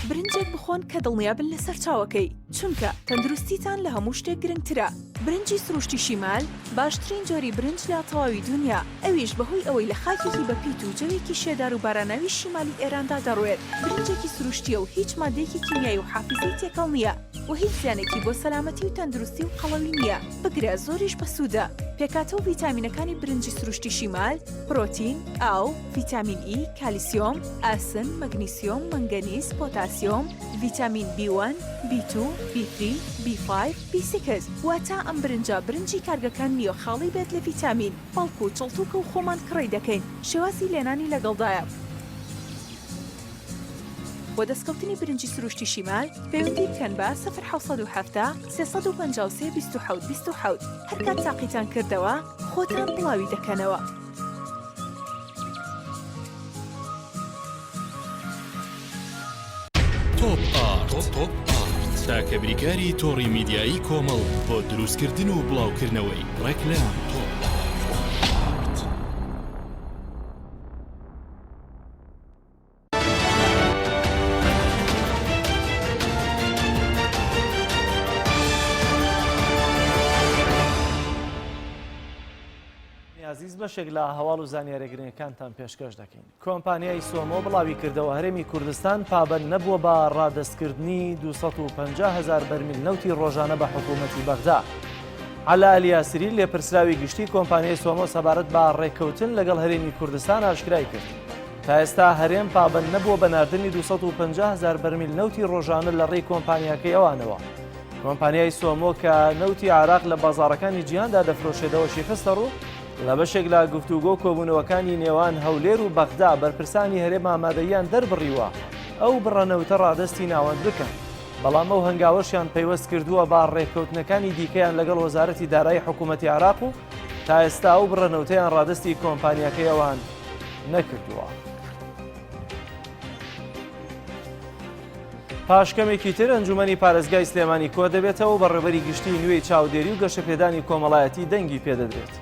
برنجێک بخۆن کە دڵنیابن لەسەر چاوەکەی چونکە تەندروستیتان لە هەموو شتێک گرنگترە برنجی سروشتی شیمال باشترین جۆری برنج لە تەواوی دنیا ئەویش بەهۆی ئەوەی لە خاکێکی بەپیت و جەوێکی شێدار و باراناوی شیمالی ئێراندا دەڕوێت برنجێکی سروشتیە و هیچ مادەیەکی کیمیایی و حافزەی تێکەڵ نییە و هیچ زیانێکی بۆ سەلامەتی و تەندروستی و قەڵەوی نییە بگرە زۆریش بەسوودە پێکاتە و ڤیتامینەکانی برنجی سروشتی شیمال پرۆتین، ئاو، ڤیتامین ئی، کالیسیۆم، ئاسن، مەگنیسیۆم، مەنگەنیز، پۆتاسیۆم کەلسیۆم، ڤیتامین B1، B2، B3، B5، B6 واتە ئەم برنجی کارگەکان نییە خاڵی بێت لە ڤیتامین، بەڵکو چڵتوکە و خۆمان کڕی دەکەین. شێوازی لێنانی لەگەڵدایە. بۆ دەستکەوتنی برنجی سروشتی شیمال پەیوەندی بکەن بە 070 353 27 27 هەر کات تاقیتان کردەوە خۆتان بڵاوی دەکەنەوە. تۆپ ئارت تاکە بریکاری تۆڕی میدیایی کۆمەڵ بۆ دروستکردن و بڵاوکردنەوەی ڕێکلام تۆپ. عزیز بەشێک لە هەواڵ و زانیاریگرنگەکانتان پێشکەش دەکەین. کۆمپانیای سۆمۆ بڵاوی کردەوە هەرێمی کوردستان پابەند نەبووە بە ڕادەستکردنی 250,000 بەرمیل نەوتی ڕۆژانە بە حکوومەتی بەغدا. عەلا ئەلیاسری لێپرسراوی گشتی کۆمپانیای سۆمۆ سەبارەت بە ڕێککەوتن لەگەڵ هەرێمی کوردستان ئاشکرای کرد. تا ئێستا هەرێم پابەند نەبووە بە ناردنی 250,000 بەرمیل نەوتی ڕۆژانە لە ڕێی کۆمپانیاکەی ئەوانەوە. کۆمپانیای سۆمۆ کە نەوتی عێراق لە بازاڕەکانی جیهاندا دەفرۆشێتەوە شیخستە ڕوو لە بەشێک لە گفتوگۆ کۆبوونەوەکانی نێوان هەولێر و بەغدا بەرپرسانی هەرێم ئامادەیان دەربڕیوە ئەو بڕەنەوتە ڕادستی ناوەند بکەن. بەڵام ئەو هەنگاوەشیان پەیوەست کردووە با ڕێککەوتنەکانی دیکەیان لەگەڵ وەزارەتی دارایی حکوومەتی عێراق و تا ئێستا ئەو بڕەنەوتەیان ڕادستی کۆمپانیاکەی ئەوان نەکردووە. پاشکەمێکی تر ئەنجومەنی پارێزگای سلێمانی کۆ دەبێتەوە بە ڕێبەری گشتی نوێی چاودێری و گەشەپێدانی کۆمەڵایەتی دەنگی پێدەدرێت.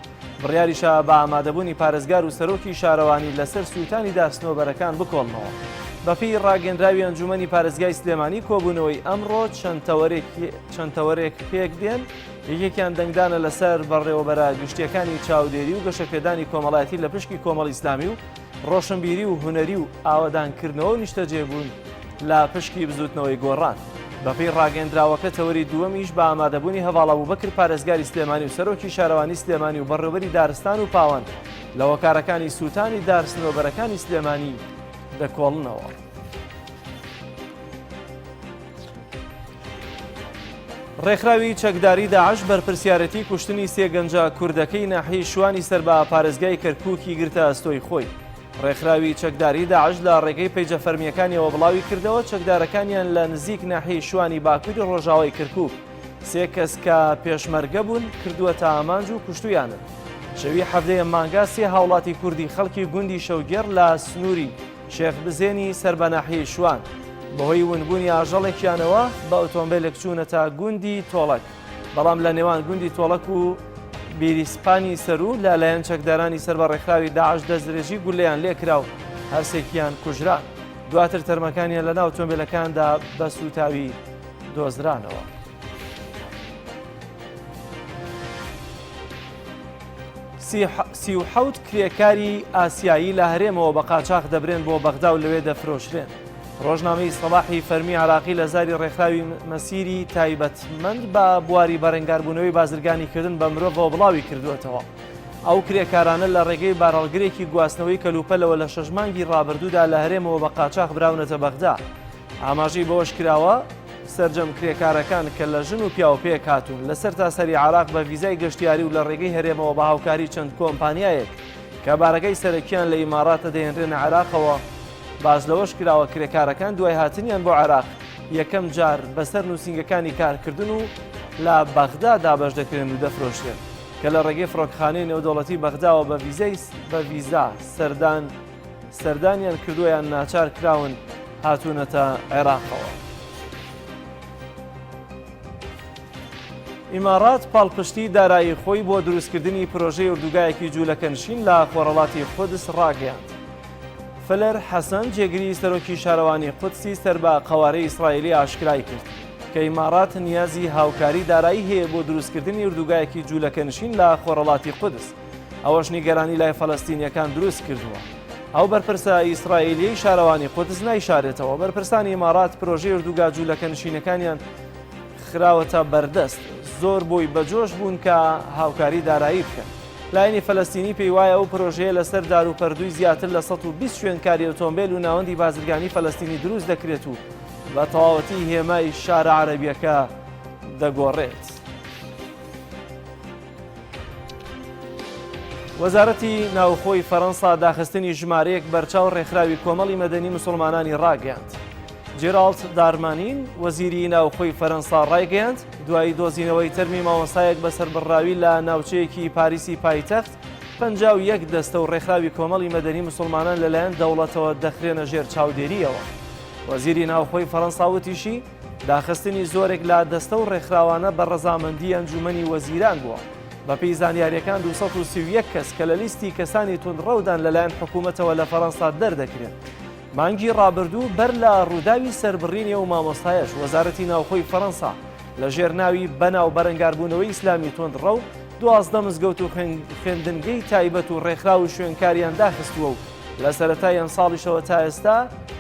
بڕیاریشە بە ئامادەبوونی پارێزگار و سەرۆکی شارەوانی لەسەر سووتانی دارستنەوەبەرەکان بکۆڵنەوە. بەپێی ڕاگەندراوی ئەنجومەنی پارێزگای سلێمانی کۆبوونەوەی ئەمڕۆ چەند تەوەرێک پێک دێن یەکێکیان دەنگدانە لەسەر بەڕێوەبەرە گشتیەکانی چاودێری و گەشەپێدانی کۆمەڵایەتی لە پشکی کۆمەڵی ئیسلامی و ڕۆشنبیری و هونەری و ئاوەدانکردنەوە و نیشتەجێبوون لە پشکی بزوتنەوەی گۆڕان. بەپێی ڕاگەندراوەکە تەوەری دووەمیش بە ئامادەبوونی هەواڵ ئەبوبەکر پارێزگاری سلێمانی و سەرۆکی شارەوانی سلێمانی و بەڕێوەبەری دارستان و پاوەند لە هۆکارەکانی سووتانی دارستنەوەبەرەکانی سلێمانی دەکۆڵنەوە. ڕێکخراوی چەکداری داعش بەرپرسیارەتی کوشتنی سێ گەنجە کوردەکەی ناحیەی شوانی سەر بە پارێزگای کەرکووکی گرتە ئەستۆی خۆی. ڕێکخراوی چەکداری داعش لە ڕێگەی پەیجە فەرمیەکانیەوە بڵاوی کردەوە چەکدارەکانیان لە نزیک ناحیەی شوانی باکووری ڕۆژاوای کەرکووک سێ کەس کە پێشمەرگە بوون کردووەتە ئامانج و کوشتویانن. شەوی هەفتەیە مانگا سێ هاوڵاتی کوردی خەڵکی گوندی شەوگێڕ لە سنووری شێخ بزێنی سەر بە ناحیەی شوان بەهۆی ونبوونی ئاژەڵێکیانەوە بە ئۆتۆمبیلێک چوونەتە گوندی تۆڵک. بەڵام لە نێوان گوندی تۆڵک و بیریسپانی سەرو لەلایەن چەکدارانی سەر بە ڕێکخراوی داعش دەستدرێژی گولەیان لێکرا و هەرسێکیان کوژران. دواتر تەرمەکانیان لەناو ئۆتۆمبیلەکاندا بە سوتاوی دۆزرانەوە. سی و حەوت کرێکاری ئاسیایی لە هەرێمەوە بە قاچاق دەبرێن بۆ بەغدا و لەوێ دەفرۆشرێن. ڕۆژنامەی سەباحی فەرمی عراقی لە زاری ڕێکخراوی مەسیری تایبەتمەند بە بواری بەڕێنگاربوونەوەی بازرگانیکردن بە مرۆڤەوە بڵاوی کردوێتەوە. ئەو کرێکارانە لە ڕێگەی بارەڵگرێکی گواستنەوەی کەلوپەلەوە لە شەژمانگی ڕابردوودا لە هەرێمەوە بە قاچاق براونەتە بەغدا. ئاماژەی بەوەش کراوە سەرجەم کرێکارەکان کە لە ژن و پیاو پێک هاتوون لەسەر تاسەری عراق بە ڤیزای گەشتیاری و لە ڕێگەی هەرێمەوە بە هاوکاری چەند کۆمپانیایەک کە بارەکەی سەرەکیان لە ئیماراتە دەهێنرێنە عێراقەوە. باز لەوەش کراوە کرێکارەکان دوای هاتنیان بۆ عێراق یەکەم جار بەسەر نووسنگەکانی کارکردن و لە بەغدا دابەش دەکرێن و دەفرۆشرێن کە لە ڕێگەی فڕۆکخانەی نێودەوڵەتی بەغداوە بە ڤیزا سەردانیان کردویان ناچار کراون هاتوونەتە عێراقەوە. ئیمارات پاڵپشتی دارایی خۆی بۆ دروستکردنی پرۆژەی ئوردوگایەکی جوولەکەنشین لە خۆرەڵاتی قودس ڕاگەیاند. فلەر حەسەن جێگیری سەرۆکی شارەوانی قودسی سەر بە قەوارەی ئیسرائیلی ئاشکرای کرد کە ئیمارات نیازی هاوکاری دارایی هەیە بۆ دروستکردنی ئوردوگایەکی جوولەکەنشین لە خۆرەڵاتی قودس. ئەوەش نیگەرانی لای فەڵەستینیەکان دروست کردووە. ئەو بەرپرسە ئیسرائیلی شارەوانی قودس نایشارێتەوە. بەرپرسانی ئیمارات پرۆژەی ئوردوگا جوولەکەنشینەکانیان خراوەتە بەردەست زۆر بۆی بەجۆش بوون کە هاوکاری دارایی بکەن. لایەنی فەلەستینی پێی وایە ئەو پرۆژەیە لەسەر دار و پەردووی زیاتر لە 120 شوێنکاری ئۆتۆمبیل و ناوەندی بازرگانی فەلەستینی دروست دەکرێت و بە تەواوەتی هێمای شارە عەرەبیەکە دەگۆڕێت. وەزارەتی ناوخۆی فەڕەنسا داخستنی ژمارەیەک بەرچاو ڕێکخراوی کۆمەڵی مەدەنی موسڵمانانی ڕاگەیاند. جێرالد دارمانین وەزیری ناوخۆی فەرەنسا ڕایگەیاند دوای دۆزینەوەی تەرمی مامۆستایەک بەسەر بڕاوی لە ناوچەیەکی پاریسی پایتەخت 51 دەستە و ڕێکخراوی کۆمەڵی مەدەنی موسڵمانان لەلایەن دەوڵەتەوە دەخرێنە ژێر چاودێریەوە. وەزیری ناوخۆی فەڕەنسا وتیشی داخستنی زۆرێک لە دەستە و ڕێکخراوانە بە ڕەزامەندی ئەنجومەنی وەزیران بووە. بەپێی زانیاریەکان 231 کەس کە لە لیستی کەسانی توندڕەودان لەلایەن حکوومەتەوە لە فەڕەنسا دەردەکرێن. مانگی ڕابردوو بەر لە ڕووداوی سەربڕینی و مامۆستایەش وەزارەتی ناوخۆی فەڕەنسا لە ژێرناوی بەناو بەرەنگاربوونەوەی ئیسلامی توندڕە و 12 مزگەوت و خوێندنگەی تایبەت و ڕێکخراو و شوێنکاریان داخستووە و لە سەرەتای ئەم ساڵیشەوە تا ئێستا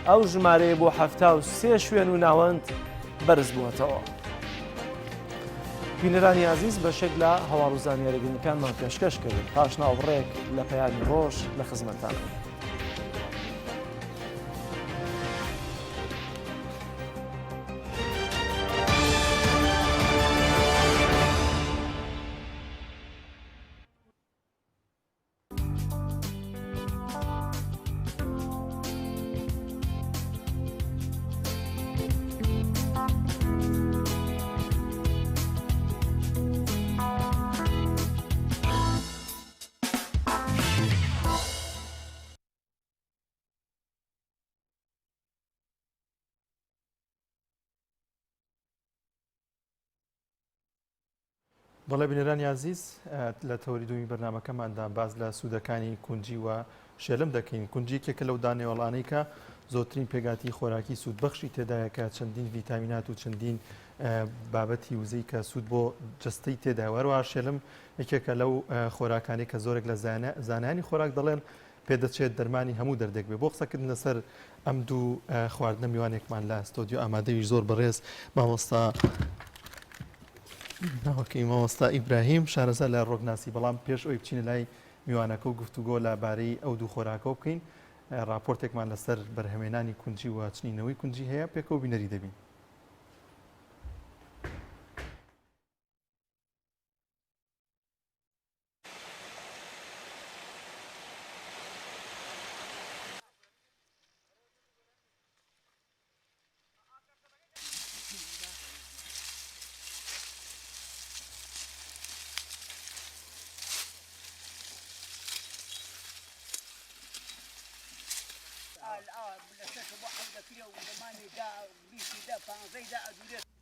ئەو ژمارەیە بۆ 73 شوێن و ناوەند بەرز بووەتەوە. بینەرانی عزیز بەشێک لە هەواڵ و زانیاریگرنەکانمان پێشکەش کردن پاش ناوبڕێک لە پەیامی ڕۆژ لە خزمەتتانە. بەڵێ بینەرانی عزیز لە تەوری دومی بەرنامەکەماندا باز لە سوودەکانی کونجی و شێلم دەکەین. کونجیکێکە لەو دانێوەڵانەی کە زۆرترین پێگاتی خۆراکی سوودبەخشی تێدایەکە چەندین ڤیتامینات و چەندین بابەتی وزەی کە سوود بۆ جستەی تێدا وەروە شێلم یەکێکە لەو خۆراکانی کە زۆرێک لە زانانی خۆراک دەڵێن پێدەچێت دەرمانی هەموو دەردێک بێ. بۆ قسەکردن لەسەر ئەم دوو خواردنە میوانێکمان لە ستۆدیۆ ئامادەویش زۆر بەڕێز مامۆستا ناوەکەی مامۆستا ئیبراهیم شارەزا لە ڕۆگناسی. بەڵام پێش ئەوی بچینە لای میوانەکە و گفتوگۆ لەبارەی ئەو دوو خۆراکە بکەین راپۆرتێکمان لەسەر بەرهەمێنانی کونجی و چنینەوەی کونجی هەیە پێکەوە بینەری دەبین.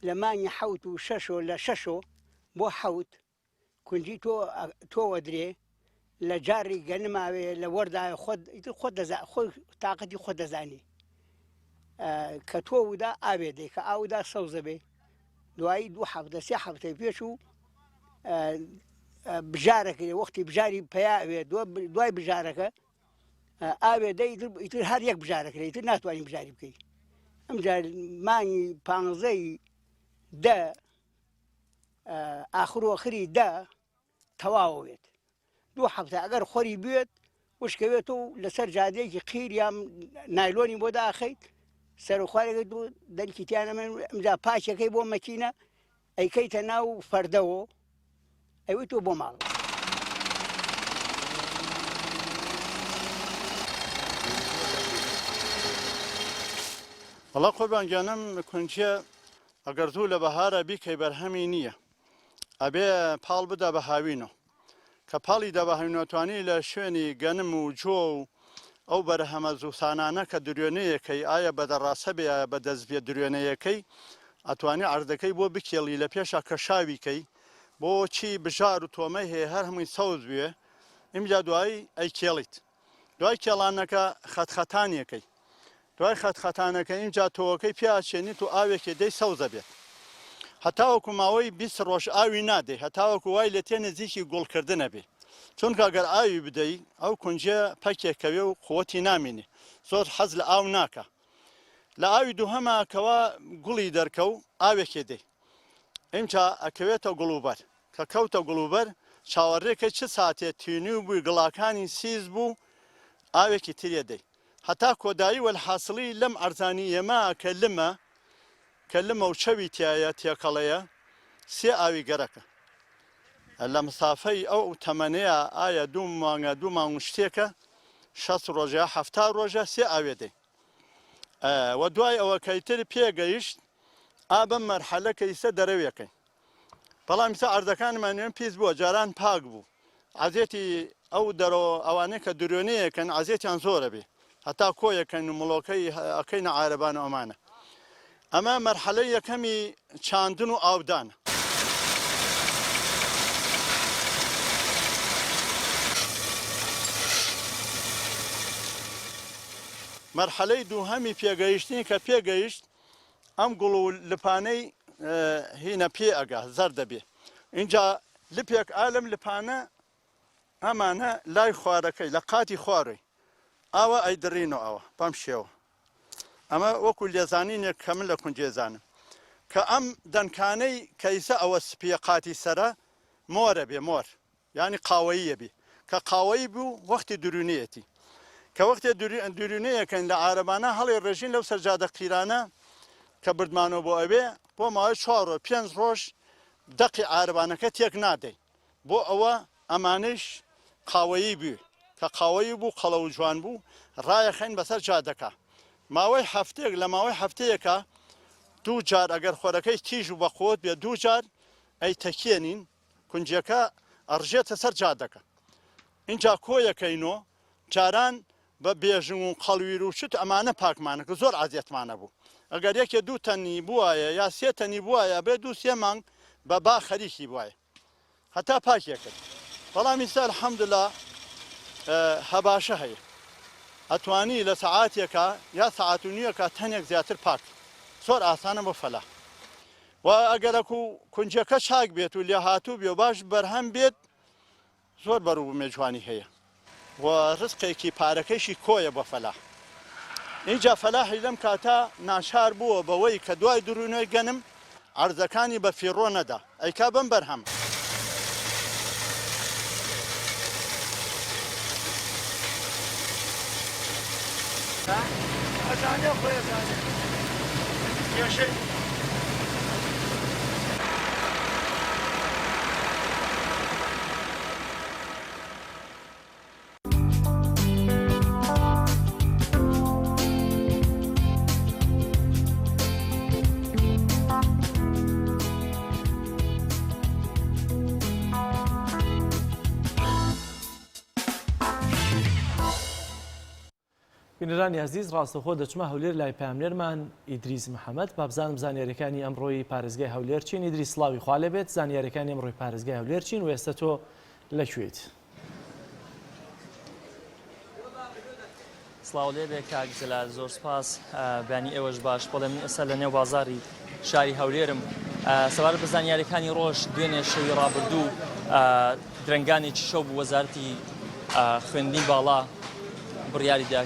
لەمانی حەوت و شەشۆ لە شەشۆ بۆ حەوت کونجی تۆ وەدرێ لە جاری گەنماوێ لە وەردای خۆ تااقەتی خۆ دەزانی کە تۆ ودا ئاوێ دێ کە ئاودا سەوزە بێ دوایی دوو هەفتە سێ هەفتەی پێش و بژارەکە وەختی بژاری پەیاوێ دوای بژارەکە ئاوێ دەی ئیتر هەر یەک بژارەکەی ئیتر ناتوانین بژاری بکەیت. ئەمجار مانگی 15 ئاخرۆخری تەواوێت دوو هەفتە ئەگەر خۆری بێت وشکەوێت و لەسەر جادەیەکی قیریان نایلۆنی بۆ داخەیت سەرخوارێکە دوو دەنکیتیانە من ئەمجا پاچەکەی بۆ مەکینە ئەیکەیتە ناو فەردەوە ئەوی تۆ بۆ ماڵ. وەڵا قوربانگیانم کونجە ئەگەر زوو لە بەهارە بیکەی بەرهەمی نییە ئەبێ پاڵ بدا بە هاوینەوە کە پاڵی دا بە هاوینەتوانی لە شوێنی گەنم و جۆ و ئەو بەرهەمە زووسانانە کە درێنەیەکەی ئایا بەدەڕاستە بێ بە دەست بێ درێنەیەکەی ئەتوانی عەردەکەی بۆ بکێڵی لە پێشە کە شاویکەی بۆ چی بژار و تۆمەی هەیە هەر هەمووی سەوز بوێ ئیمجا دوایی ئەی کێڵیت دوای کێڵانەکە خەتخەتانیەکەی دوای خەتخەتانەکە ئینجا تۆوەکەی پیاچێنیت و ئاوێکی دەی سەوزە بێت هەتاوەکو ماوەی 20 ڕۆژ ئاوی نادێ هەتاوەکو وای لە تێ نزیکی گوڵکردنە بێ چونکە ئەگەر ئاوی بدەی ئەو کونجە پەکێکەوێ و قووەتی نامێنێ زۆر حەز لە ئاو ناکە لە ئاوی دووهەمە کەوا گوڵی دەرکە و ئاوێکی دەی ئینجا ئەکەوێتە گوڵوبەر کە کەوتە گوڵوبەر چاوەڕێکە چ ساتێت تینی و بووی گڵاکانی سیز بوو ئاوێکی ترێ دەی هەتا کۆدایی وەلحاسڵی لەم ئەرزانی ئێمە کە لمە کە لە مەوچەوی تایە تێکەڵەیە سێ ئاوی گەرەکە لە مسافەی ئەو تەمەنەیە ئایا 2 مانگە 2 مانگ شتێکە 60 ڕۆژە 70 ڕۆژە سێ ئاوێ دێ و دوای ئەوە کەیتر پێگەیشت ئابە مەرحەلە کەیسە دەرەوێکەی بەڵام ئیسا ئەردەکانمان نوێن پیس بووە جاران پاک بوو عزیێتی ئەو دەرەوە ئەوانەیە کە درۆنەیەکەن عزیێتیان زۆرە بێ هەتا کۆیەکەن و مڵۆکەی ئەەکەینە عارەبان ئەمانە ئەمە مەرحەلەی یەکەمی چاندن و ئاودانە مەرحەلەی دووهەمی پێگەیشتنی کە پێگەیشت ئەم گوڵ و لپانەی هینە پێ ئەگا زەر دەبێ اینجا لپێک ئالم لپانە ئەمانە لای خوارەکەی لە قاتی خواڕی ئاوە ئەیدڕینەوە ئەوە بەم شێوە ئەمە وەکو لێزانینێک کە من لە کونجێزانم کە ئەم دەنکانەی کەیسە ئەوە سپیە قاتی سەرە مۆرە بێ مۆر یعنی قاوەییە بێ کە قاوەیی بوو وەختی درونیەتی کە وەختی درونەیەکەن لە عارەبانە هەڵی ڕێژین لەو سەرجادە قیرانە کە بردمانەوە بۆ ئەوێ بۆ ماوەی 4 5 ڕۆژ دەقی عارەبانەکە تێک نادەی بۆ ئەوە ئەمانش قاوەیی بوو کە قاوەیی بوو قەڵە و جوان بوو ڕایەخەین بەسەر جادەکە ماوەی هەفتەیەک لە ماوەی هەفتەیەکە 2 جار ئەگەر خۆرەکەی تیژ و بەخۆت بێ 2 جار ئەی تەکێنین کونجەکە ئەڕژێتە سەر جادەکە اینجا کۆیەکەینەوە جاران بە بێژن و قەڵویر و شت ئەمانە پاکمانە کە زۆر عازیەتمانە بوو ئەگەر یەکێ 2 تەنی بووایە یا 3 تەنی بووایە بێ 2-3 مانگ بە با خەریکی بووایە هەتا پاکێکرد بەڵام ئیستا الحەمدوللا هەباشە هەیە ئەتوانی لە سەعاتێکە یا سەعات و نیوەکە تەنێک زیاتر پاک زۆر ئاسانە بۆ فەلا و ئەگەرەکو کونجەکە چاک بێت و لێ هاتوو بێ و باش بەرهەم بێت زۆر بەروو مێجوانی هەیە و ڕزقێکی پارەکەیشی کۆیە بە فەلاح اینجا فەلاحی لەم کاتە ناچار بووە بەوەی کە دوای درونەوەی گەنم عەرزەکانی بە فیڕۆ نەدا ئەیکا بم بەرهەم بینەرانی عزیز ڕاستەخۆ دەچمە هەولێر لای پاملێرمان ئیدریس محەممەد بابزانم زانیاریەکانی ئەمڕۆی پارێزگای هەولێر چین ئیدریس سڵاوی خوا لەبێت زانیاریەکانی ئەمڕۆی پارێزگای هەولێر چین و ئێستا تۆ لەکوێیت سڵاو لێبێ کاک جەلال زۆر سپاس بانی ئێوەش باش بەڵێ من ئێستا لە نێو بازاری شاری هەولێرم سەوارە بە زانیاریەکانی ڕۆژ دوێنێ شەوی ڕابردوو درەنگانێکی شەو بوو وەزارەتی خوێندنی باڵا بڕیاریدا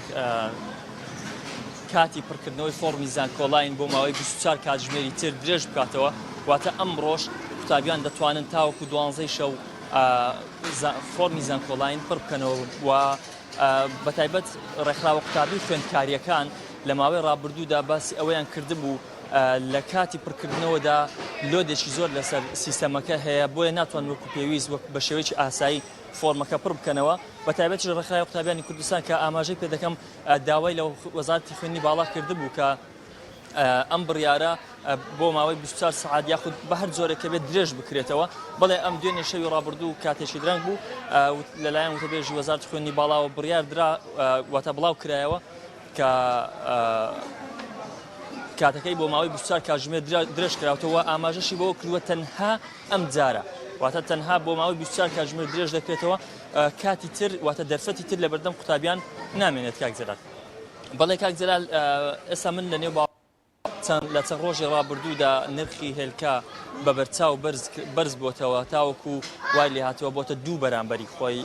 کاتی پڕکردنەوەی فۆرمی زانکۆڵین بۆ ماوەی 24 کاتژمێری تر درێژ بکاتەوە واتە ئەمڕۆژ قوتابیان دەتوانن تاوەکو 12 شەو فۆرمی زانکۆڵین پڕ بکەنەوە و بەتایبەت ڕێکخراوە قوتابی خوێندکاریەکان لە ماوەی ڕابردوودا باسی ئەوەیان کردبوو لە کاتی پڕکردنەوەدا لۆدێکی زۆر لەسەر سیستەمەکە هەیە بۆیە ناتوان وەکو پێویست بە شێوەیەکی ئاسایی فۆرمەکە پڕ بکەنەوە بەتایبەت ڕێکخراوی قوتابیانی کوردستان کە ئاماژەی پێ دەکەم داوای لە وەزارەتی خوێندنی باڵا کردبوو کە ئەم بڕیارە بۆ ماوەی 24 سەعات یاخود بە هەر جۆرێکە بێت درێژ بکرێتەوە بەڵێ ئەم دوێنێ شەوی ڕابردوو کاتێکی درەنگ بوو لەلایەن وتەبێژی وەزارەتی خوێندنی باڵاوە بڕیار درا واتە بڵاو کرایەوە کە کاتەکەی بۆ ماوەی 24 کاتژمێر درێژ کراوەوە ئاماژەشی بۆ کردووە تەنها ئەم جارە واتە تەنها بۆ ماوەی 24 کاتژمێر درێژ دەکرێتەوە کاتی تر واتە دەرفەتی تر لە بەردەم قوتابیان نامێنێت کاک جەلال بەڵێ کاک جەلال ئێستا من لە نێو لە چەند ڕۆژی ڕابردوودا نرخی هێلکا بە بەرچاو بەرز بۆتەوە تاوەکو وای لێ هاتەوە بۆتە 2 بەرامبەری خۆی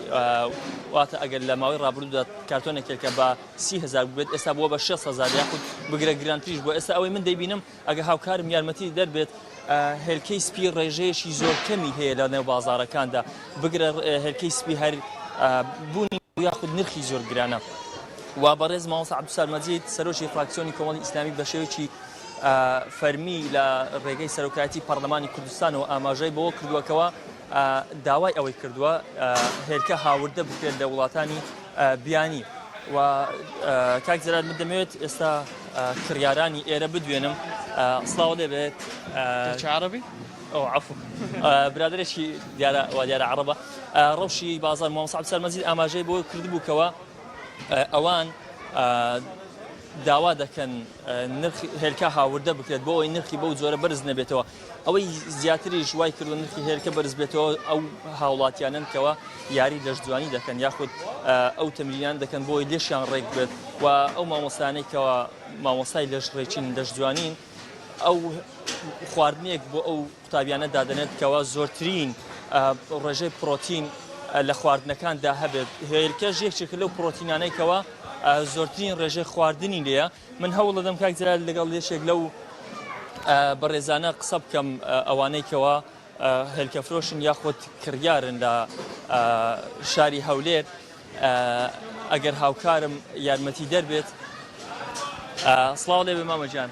واتە ئەگەر لە ماوەی ڕابردوودا کارتۆنێک هێلکە بە 30,000 بێت ئێستا بووە بە 6,000 یاخود بگرە گرانتریش بۆ ئێستا ئەوەی من دەیبینم ئەگە هاوکارم یارمەتی دەربێت هێلکەی سپی ڕێژەیەشی زۆر کەمی هەیە لە نێو بازارەکاندا بگرە هێلکەی سپی هەر بوونی یاخود نرخی زۆر گرانە و بەڕێز مامۆستا عەبدولسەلام مەجید سەرۆکی فراکسیۆنی کۆمەڵی ئیسلامی بە شێوەیەکی فەرمی لە ڕێگەی سەرۆکایەتی پەرلەمانی کوردستان و ئاماژەی بۆ کردووەکەوە داوای ئەوەی کردووە هێرکە هاوردە بکرێت لە وڵاتانی بیانی و کاک جەلال من دەمەوێت ئێستا کڕیارانی ئێرە بدوێنم سڵاو دەبێت عربی؟ ئەو عەفو برادرێکی دیارە عەرەبە ڕەوشی بازار مامۆستا عەبدولسەلام مەجید ئاماژەی بۆ کردبووکەوە ئەوان داوا دەکەن نرخی هێرکە هاوردە بکرێت بۆ ئەوەی نرخی بەو جۆرە بەرز نەبێتەوە ئەوەی زیاتری ژوای کردو نرخی هێرکە بەرز بێتەوە ئەو هاوڵاتیانن کەەوە یاری لەشجوانی دەکەن یاخود ئەو تەمرینیان دەکەن بۆی لێشیان ڕێک بێت و ئەو مامۆستانەی کەەوە مامۆستای لەش ڕێچین لەشجوانین ئەو خواردنێک بۆ ئەو قوتابیانە دادەنێت کەەوە زۆرترین ڕێژەی پرۆتین لە خواردنەکاندا هەبێت هێرکەش یەکێک لەو پرۆتینانەی کەەوە زۆرترین ڕێژەی خواردنی لێە من هەوڵ دەدەم کاک جەلال لەگەڵ لێشێک لەو بەڕێزانە قسە بکەم ئەوانەی کەەوە هێلکەفرۆشن یاخود کڕیارن لە شاری هەولێر ئەگەر هاوکارم یارمەتی دەربێت سڵاو لێ بێ مامەجان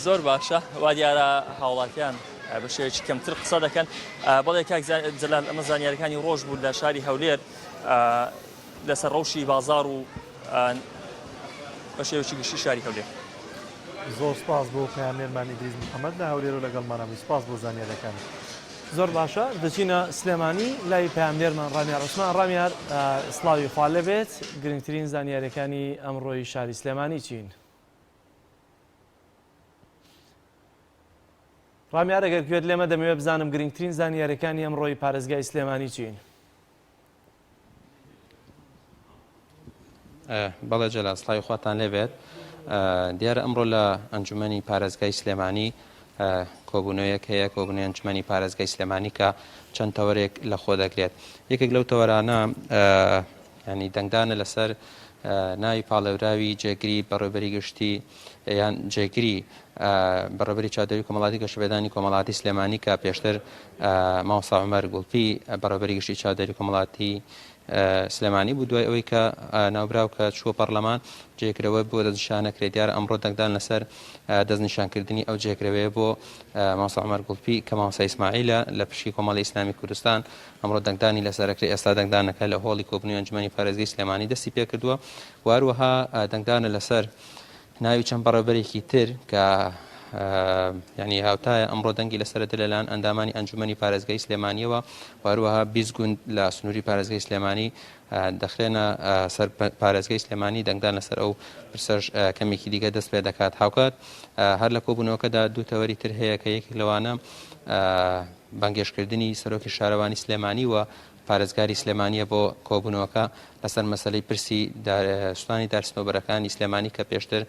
زۆر باشە وا دیارە هاوڵاتیان بە شێوەیەکی کەمتر قسە دەکەن بەڵێ کاک جەلال ئەمە زانیاریەکانی ڕۆژ بوو لە شاری هەولێر لەسەر ڕەوشی بازار و بە شێوەیەکی گشتی شاری هەولێر زۆر سپاس بۆ پەیامێرمان ئیدریس محەممەد لە هەولێر و لەگەڵمانەوە سپاس بۆ زانیاریەکان زۆر باشە دەچینە سلێمانی لای پەیامێرمان ڕامیار عوسمان ڕامیار سڵاوی خوا لەبێت گرنگترین زانیاریەکانی ئەمڕۆی شاری سلێمانی چین ڕامیار ئەگەر گوێت لێمە دەمەوێت بزانم گرنگترین زانیاریەکانی ئەمڕۆی پارێزگای سلێمانی چین بەڵێ جەلال سڵاوی خواتان لێبێت دیارە ئەمڕۆ لە ئەنجومەنی پارێزگای سلێمانی کۆبوونەوەیەک هەیە کۆبوونەوەی ئەنجومەنی پارێزگای سلێمانی کە چەند تەوەرێک لە خۆ دەگرێت یەکێک لەو تەوەرانە ینی دەنگدانە لەسەر ناوی پاڵێوراوی جێگری بەڕێوەبەری گشتی یان جێگری بەڕێوەبەری چادەری کۆمەڵاتی گەشتبێدانی کۆمەڵاتی سلێمانی کە پێشتر مامۆستا عومەر گوڵپی بەڕێوەبەری گشتی چادەری کۆمەڵاتی سلێمانی بوو دوای ئەوەی کە ناوبراو کە چووە پەرلەمان جێگرەوە بۆ دەستنیشانەکرێت دیارە ئەمڕۆ دەنگدان لەسەر دەستنیشانکردنی ئەو جێگرەوەیە بۆ مامۆستا عومەر گوڵپی کە مامۆستا ئیسماعیلە لە پشتی کۆمەڵی ئیسلامی کوردستان ئەمڕۆ دەنگدانی لەسەرەکرێت ئێستا دەنگدانەکە لە هۆڵی کۆبوونەوەی ئەنجومەنی پارێزگای سلێمانی دەستی پێ کردووە و هەروەها دەنگدانە لەسەر ناوی چەند بەڕێوەبەرێکی تر کە ینی هاوتایە ئەمڕۆ دەنگی لەسەرە لەلایەن ئەندامانی ئەنجومەنی پارێزگای سلێمانیەوە و هەروەها 20 گوند لە سنووری پارێزگای سلێمانی دەخرێنە سەر پارێزگای سلێمانی دەنگدان لەسەر ئەو پرسەش کەمێکی دیگە دەست پێ دەکات هاوکات هەر لە کۆبوونەوەکەدا دوو تەوەری تر هەیە کە یەکێک لەوانە بانگێشکردنی سەرۆکی شارەوانی سلێمانی و پارێزگاری سلێمانیە بۆ کۆبوونەوەکە لەسەر مەسەلەی پرسی سوتانی دارستنەوەبەرەکانی سلێمانی کە پێشتر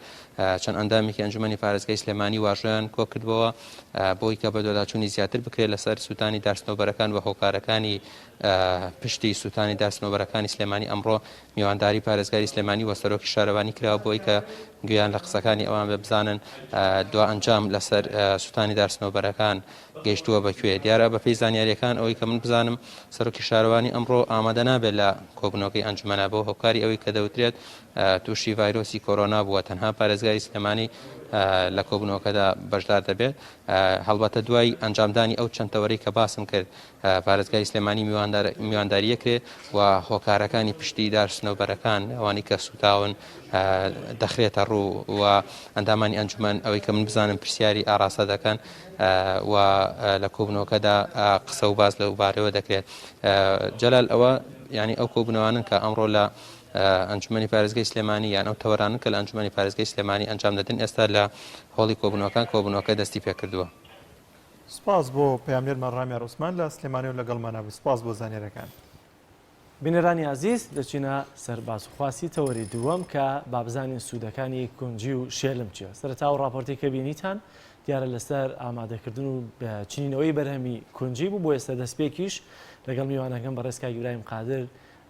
چەند ئەندامێکی ئەنجومەنی پارێزگای سلێمانی واژۆیان کۆ کردبەوە بۆی کە بە دۆداچوونی زیاتر بکرێت لەسەر سوتانی دارستنەوەبەرەکان و هۆکارەکانی پشتی سوتانی دارستنەوەبەرەکانی سلێمانی ئەمڕۆ میوانداری پارێزگاری سلێمانی و سەرۆکی شارەوانی کراوە بۆی کە گویان لە قسەکانی ئەوان ببزانن دو ئەنجام لەسەر سوتانی دارستنەوەبەرەکان گەیشتووە بەکوێ دیارە بەپێی زانیاریەکان ئەوەی کە من بزانم سەرۆکی شارەوانی ئەمڕۆ ئامادە نابێت لە کۆبوونەوەکەی ئەنجومەنە بۆ هۆکاری ئەوەی کە دەوترێت تووشی ڤایرۆسی کۆرۆنا بووە تەنها پارێزگاری سلێمانی لە کۆبوونەوەکەدا بەشدار دەبێت هەڵبەتە دوای ئەنجامدانی ئەو چەند تەوەرەی کە باسم کرد پارێزگاری سلێمانی میوانداریەکرێت و هۆکارەکانی پشتی دارستنەوەبەرەکان ئەوانی کە سوتاون دەخرێتە ڕوو و ئەندامانی ئەنجومەن ئەوەی کە من بزانم پرسیاری ئاراسە دەکەن و لە کۆبوونەوەکەدا قسە و باز لەو بارەوە دەکرێت جەلال ئەوە ینی ئەو کۆبوونەوانن کە ئەمڕۆ لە ئەنجومەنی پارێزگای سلێمانی یان ئەو تەوەرانن کە لە ئەنجومەنی پارێزگای سلێمانی ئەنجام دەدەن ئێستا لە هۆڵی کۆبوونەوەکە دەستی پێ کردووە سپاس بۆ پەیامێرمان ڕامیار عوسمان لە سلێمانی و لەگەڵمانە بوو سپاس بۆ زانیاریەکان بینەرانی عزیز دەچینە سەر باسوخواسی تەوەری دووەم کە بابزانین سوودەکانی کونجی و شێلم چیە سەرەتا و راپۆرتی کە بینیتان دیارە لەسەر ئامادەکردن و چینینەوەی بەرهەمی کونجی بوو بۆ ئێستا دەستپێکیش لەگەڵ میوانەکەم بەڕێز کاگیرایم قادر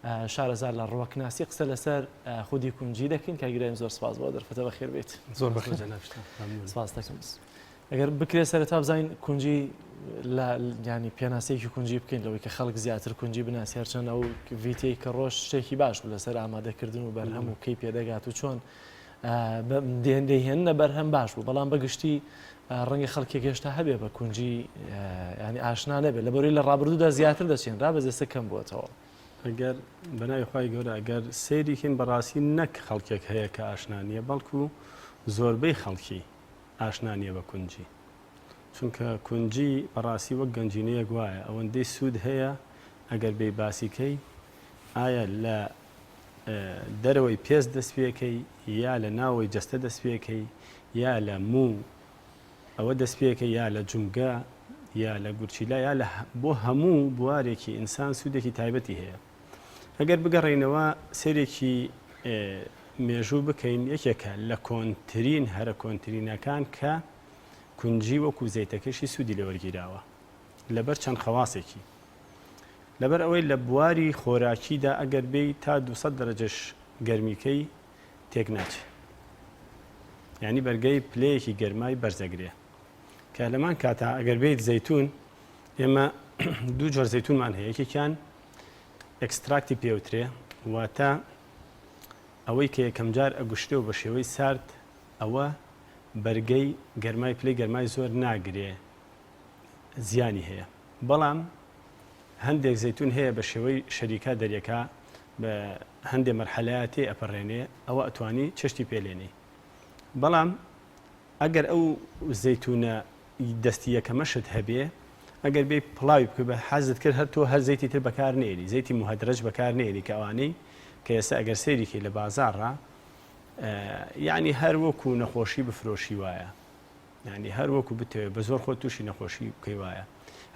شارەزار لە ڕوەکناسی قسە لەسەر خودی کونجی دەکەین کاگیرایم زۆر سپاس بۆ دەرفەتە بەخێر بێت زۆر بەخێر سپاس دەکەم ئەگەر بکرێت سەرەتا بزانین کونجی ینی پێناسەیەکی کونجی بکەین لەوەی کە خەڵک زیاتر کونجی بناسی هەرچەند ئەو ڤیتەی کە ڕۆژ شتێکی باش بوو لەسەر ئامادەکردن و بەرهەم و کەی پێدەگات و چۆن دەیهێنە بەرهەم باش بوو بەڵام بەگشتی ڕەنگە خەڵکی گەشتا هەبێ بە کونجی ینی ئاشنا نەبێت لە بەروی لە ڕابردوودا زیاتر دەچێنرا بە جەستە کەم بووەتەوە ئەگەر بەناوی خی گەورە ئەگەر سێریکن بەڕاستی نەک خەڵکێک هەیە کە ئاشنانیە بەڵکو زۆربەی خەڵکی ئاشنانیە بە کونجی چونکە کونجی بەڕاستی وەک گەنجینەیەک وایە ئەوەندەی سوود هەیە ئەگەر بێ باسیکەی ئایا لە دەرەوەی پێست دەست پێەکەی یا لە ناوەی جەستە دەست پێەکەی یا لە موو ئەوە دەست پێەکەی یا لە جومگە یا لە گورچیلا یا بۆ هەموو بوارێکی ئینسان سوودێکی تایبەتی هەیە ئەگەر بگەڕێنەوە سێرێکی مێژوو بکەین یەکێکە لە کۆنترین هەرە کۆنترینەکان کە کونجی وەکو زەیتەکەشی سوودی لەوەرگیراوە لەبەر چەند خەواسێکی لەبەر ئەوەی لە بواری خۆراکیدا ئەگەر بێ تا 200 دەرەجەش گەرمیکەی تێک ناچێت یعنی بەرگەی پلەیەکی گەرمای بەرزەگرێ کە لەمان کاتا ئەگەر بێت زەیتون ئێمە دوو جۆر زەیتونمان هەیە یەکێکیان ئەکستراکتی پێوترێ واتە ئەوەی کە یەکەم جار ئەگوشتێ و بە شێوەی سارد ئەوە بەرگەی گەرمای پلەی گەرمای زۆر ناگرێ زیانی هەیە بەڵام هەندێک زەیتون هەیە بە شێوەی شەریکا دەریەکە بە هەندێک مەرحەلەیەتی ئەپەڕێنێ ئەوە ئەتوانی چشتی پێلێنێ بەڵام ئەگەر ئەو زەیتونە دەستی یەکەمەشت هەبێ ئەگەر بێ پڵاوی بکە بە حەزت کرد هەر تۆ هەر زەیتی تر بەکار نێری زەیتی مهدرج بەکار نێری کە ئەوانەی کە ئێستا ئەگەر سێریکی لە بازاڕە یعنی هەر وەکو نەخۆشی بفرۆشی وایە یعنی هەر وەکو بتەوێت بە زۆر خۆ تووشی نەخۆشی بکەی وایە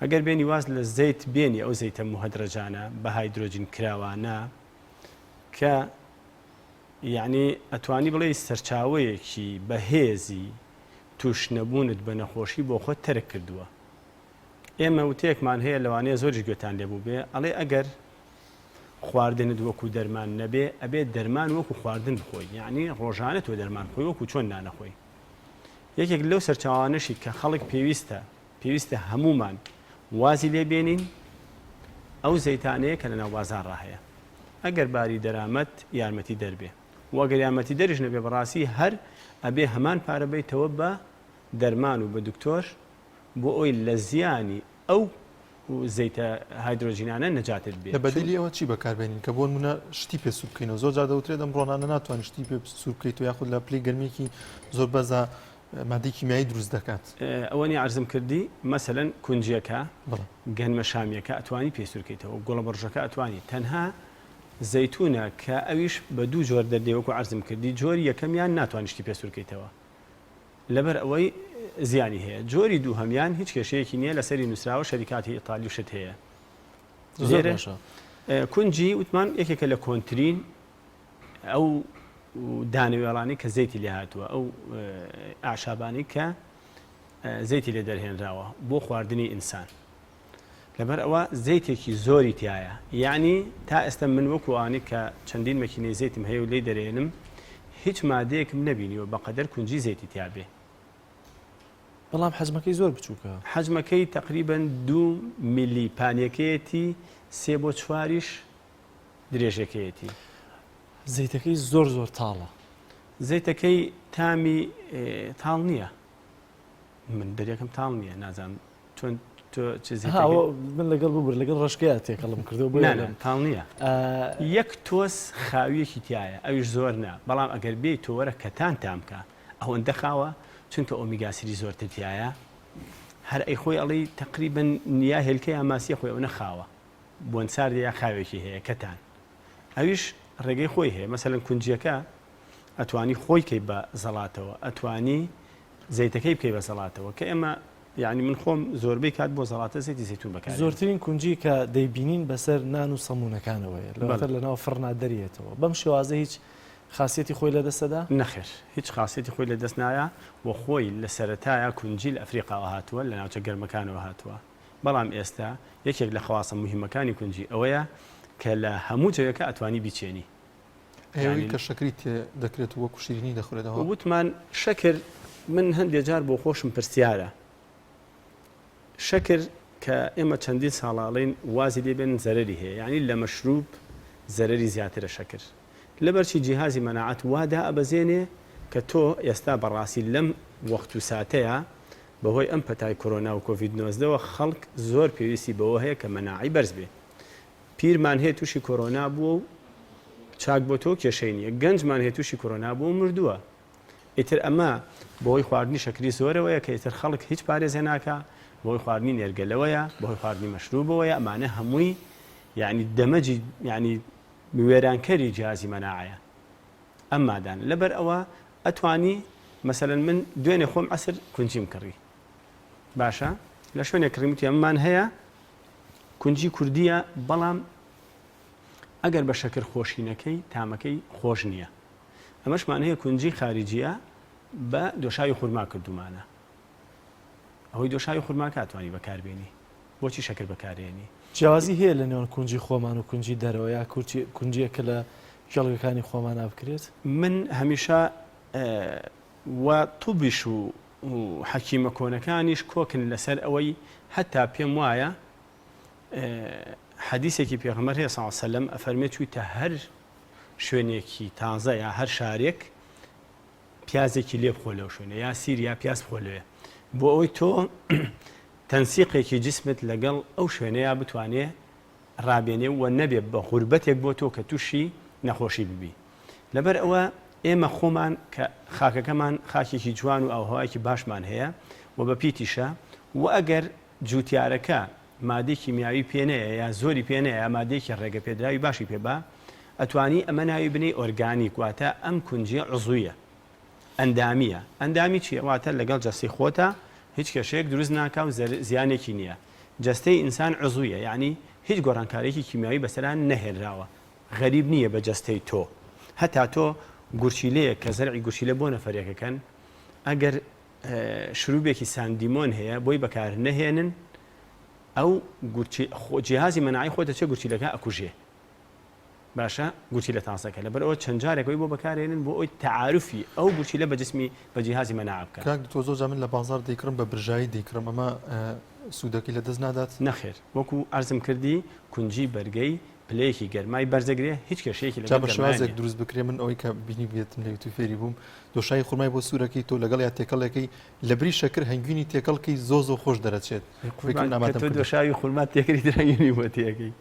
ئەگەر بێنی واز لە زەیت بێنی ئەو زەیتە مهدرجانە بە هایدرۆجین کراوانە کە یعنی ئەتوانی بڵێ سەرچاوەیەکی بەهێزی توش نەبوونت بە نەخۆشی بۆ خۆت تەرک کردووە ئێمە وتەیەکمان هەیە لەوانەیە زۆری گوێتان لێبوو بێ ئەڵێ ئەگەر خواردنت وەکو دەرمان نەبێ ئەبێت دەرمان وەکو خواردن بخۆی یعنی ڕۆژانە تۆ دەرمان خۆی وەکو چۆن نانەخۆی یەکێک لەو سەرچاوانەشی کە خەڵک پێویستە هەمومان وازی لێبێنین ئەو زەیتانەیە کە لەناو بازاڕ هەیە ئەگەر باری دەرامەت یارمەتی دەربێ وەگەر یارمەتی دەریش نەبێ بەڕاستی هەر ئەبێ هەمان پارە بیتەوە بە دەرمان و بە دکتۆر بۆ ئەوی لە زیانی ئەو زەیتە هایدرۆژینانە نەجاتت بێت لە بەدیلی ئەوە چی بەکاربێنین کە بۆ نمونە شتی پێ سوور بکەینەوە زۆر جار دەوترێت ئەم ڕۆنانە ناتوانین شتی پێ سوور بکەیت و یاخود لە پلەی گەرمێکی زۆر بەزە مادەی کیمیایی دروست دەکات ئەوەنی عرضم کردی مەسەلەن کونجیەکە گەنمە شامیەکە ئەتوانی پێ سوور بکەیتەوە گۆڵە بەڕژەکە ئەتوانی تەنها زەیتونە کە ئەویش بە دوو جۆر دەردێوەکو عرضم کردی جۆری یەکەمیان ناتوانشتی پێ سوور بکەیتەوە لەبەر ئەوەی زیانی هەیە جۆری دوو هەمیان هیچ کێشەیەکی نییە لەسەری نووسراوە شەریکاتی ئیتالی شت هەیە کونجی وتمان یەکێکە لە کۆنترین ئەو دانەوێڵانی کە زەیتی لێ هاتووە ئەو ئاشابانی کە زەیتی لێ دەرهێنراوە بۆ خواردنی ئینسان لەبەر ئەوە زەیتێکی زۆری تایە یعنی تا ئێستا من وەکوانی کە چەندین مەکینەی زەیتم هەیە و لێ دەرێنم هیچ مادەیەکم نەبینیوە بەقەدەر کونجی زەیتی تیابێ بەڵام حەجمەکەی زۆر بچووکە حەجمەکەی تقریبەن 2 میلی پانیەکەیەتی 3 بۆ 4 درێژەکەیەتی زەیتەکەی زۆر تاڵە زەیتەکەی تامی تاڵ نییە من دەریەکەم تاڵ نییە نازانم چۆن من لەگەڵ ببر لەگەڵ ڕشکەیە تێکەڵم کردەوە تاڵ نییە یەک تۆس خاویەکی تایە ئەویش زۆر نا بەڵام ئەگەر بێ تۆوەرە کەتان تامکە ئەوەندە خاوە چونکە ئۆمیگاسری زۆرتر تایە هەر ئەی خۆی ئەڵی تقریبن نیا هێلکەی ئاماسیە خۆی ئەو نەخاوە بۆن ساردەیە خاوێکی هەیە کەتان ئەویش ڕێگەی خۆی هەیە مەسەلەن کونجیەکە ئەتوانی خۆی کەی بە زەڵاتەوە ئەتوانی زەیتەکەی بکەی بە زەڵاتەوە کە ئێمە یعنی من خۆم زۆربەی کات بۆ زەڵاتە زەیتی زەیتون بەکار زۆرترین کونجی کە دەیبینین بەسەر نان و سەمونەکانەوەیە لەواتر لەناو فڕنا دەریێتەوە بەم شێوازە هیچ خاصیەتی خۆی لە دەستەدا نەخێر هیچ خاصیەتی خۆی لە دەست نایە و خۆی لە سەرەتایە کونجی لە ئەفریقاوە هاتووە لە ناوچە گەرمەکانەوە هاتووە بەڵام ئێستا یەکێک لە خەواسە موهیمەکانی کونجی ئەوەیە کە لە هەموو جەوەکە ئەتوانی بیچێنی ئەوەی کە شەکری دەکرێت وەکو شیرینی دەخورێتەوە وتمان شەکر من هەندێک جار بۆ خۆشم پرسیارە شەکر کە ئێمە چەندین ساڵاڵین وازی لێبێن زەرەری هەیە یعنی لە مەشروب زەرەری زیاترە شەکر لەبەرچی جیهازی مەناعەت وادا ئەبەزێنێ کە تۆ ئێستا بەڕاستی لەم وەخت و ساتەیە بەهۆی ئەم پەتای کۆرۆنا و کۆڤید-19 خەڵک زۆر پێویستی بەوە هەیە کە مەناعی بەرز بێ. پیرمان هەیە تووشی کۆرۆنا بووە و چاک بۆ تۆ کێشەی نییە، گەنجمان هەیە تووشی کۆرۆنا بوو و مردووە. ئیتر ئەمە بۆی خواردنی شەکری زۆرەوەیە کە ئیتر خەڵک هیچ پارێزێ ناکە، بۆی خواردنی نێرگەلەوەیە، بۆی خواردنی مەشروبەوەیە، ئەمانە هەمووی یعنی دەمەجی ینی وێرانکەری جیهازی مەناعەیە. ئەمادان لەبەر ئەوە ئەتوانی مەسەلەن من دوێنێ خۆم عەسر کونجیم کڕی باشە لە شوێنێک کڕیمتی ئەممان هەیە کونجی کوردیە بەڵام ئەگەر بە شەکر خۆشینەکەی تامەکەی خۆش نییە. ئەمەشمان هەیە کونجی خارجیە بە دۆشاوی خورما کردومانە. ئەوەی دۆشاوی خورما کاتوانی بەکاربێنی بۆچی شەکر بەکارێنی. جیازی هەیە لە نێوان کونجی خۆمان و کونجی دەرەوەیە کونجیەکە لە گەڵگەکانی خۆمان نابکرێت. من هەمیشە و توبیش و حەکیمە کۆنەکانیش کۆکن لەسەر ئەوەی هەتا پێم وایە حەدیثێکی پێغەمبەر هەیە صلی الله علیه و سلم ئەفەرمێت چوویتە هەر شوێنێکی تازە یا هەر شارێک پیازێکی لێ بخۆ لەو شوێنە یا سیر یا پیاز بخۆ لێ بۆ ئەوەی تۆ تەنسیقێکی جسمت لەگەڵ ئەو شوێنەیە بتوانێ ڕابێنێ و نەبێ بە غوربەتێک بۆ تۆ کە تووشی نەخۆشی ببی. لەبەر ئەوە ئێمە خۆمان کە خاکەکەمان خاکێکی جوان و ئاوهەوایەکی باشمان هەیە و بە پیتیشە و ئەگەر جوتیارەکە مادەی کیمیاوی پێنەیە یا زۆری پێنەیە یا مادەیەکی ڕێگە پێدراوی باشی پێبا ئەتوانی ئەمە ناوی بنەی ئۆرگانیک واتە ئەم کونجیە عزوویە ئەندامیە. ئەندامی چیە؟ واتە لەگەڵ جەستی خۆتە هیچ کێشەیەک دروست ناکە و زیانێکی نییە. جەستەی ئینسان عزوویە یعنی هیچ گۆڕانکارێکی کیمیاوی بەسەران نەهێنراوە، غەریب نییە بە جەستەی تۆ. هەتا تۆ گورچیلەیە کە زەرعی گورچیلە بۆ نەفەرێکەکەن ئەگەر شروبێکی ساندیمۆن هەیە بۆی بەکار نەهێنن ئەو جیهازی مەناعی خۆتە چێ گورچیلەکە ئەکوژێ باشە گورچیلە تازەکە لەبەرەوە چەند جارێکەوەی بۆ بەکارێنن بۆ ئەوی تعارفی ئەو گورچیلە بە جسمی بە جیهازی مەناع بکات. کاک تۆ زۆر من لە بازار دەیکڕم بە برژایی دەیکڕم ئەمە سوودەکەی لە دەست نادات؟ نەخێر وەکو ئەرزم کردی کونجی بەرگەی پلەیەکی گەرمای بەرزەگرێ هیچ کێشەیەکی لەگەڵ شوازێک دروست بکرێ. من ئەوەی کە بینی بێتم لە یوتیوب فێری بووم دۆشای خورمای بۆ سوورەکەی تۆ لەگەڵ یا تێکەڵەکەی لە بری شەکر هەنگوینی تێکەڵکەی زۆ خۆش دەرەچێت. تۆ دۆشاوی خورما تێکری درەنگنی بۆ تێەکەی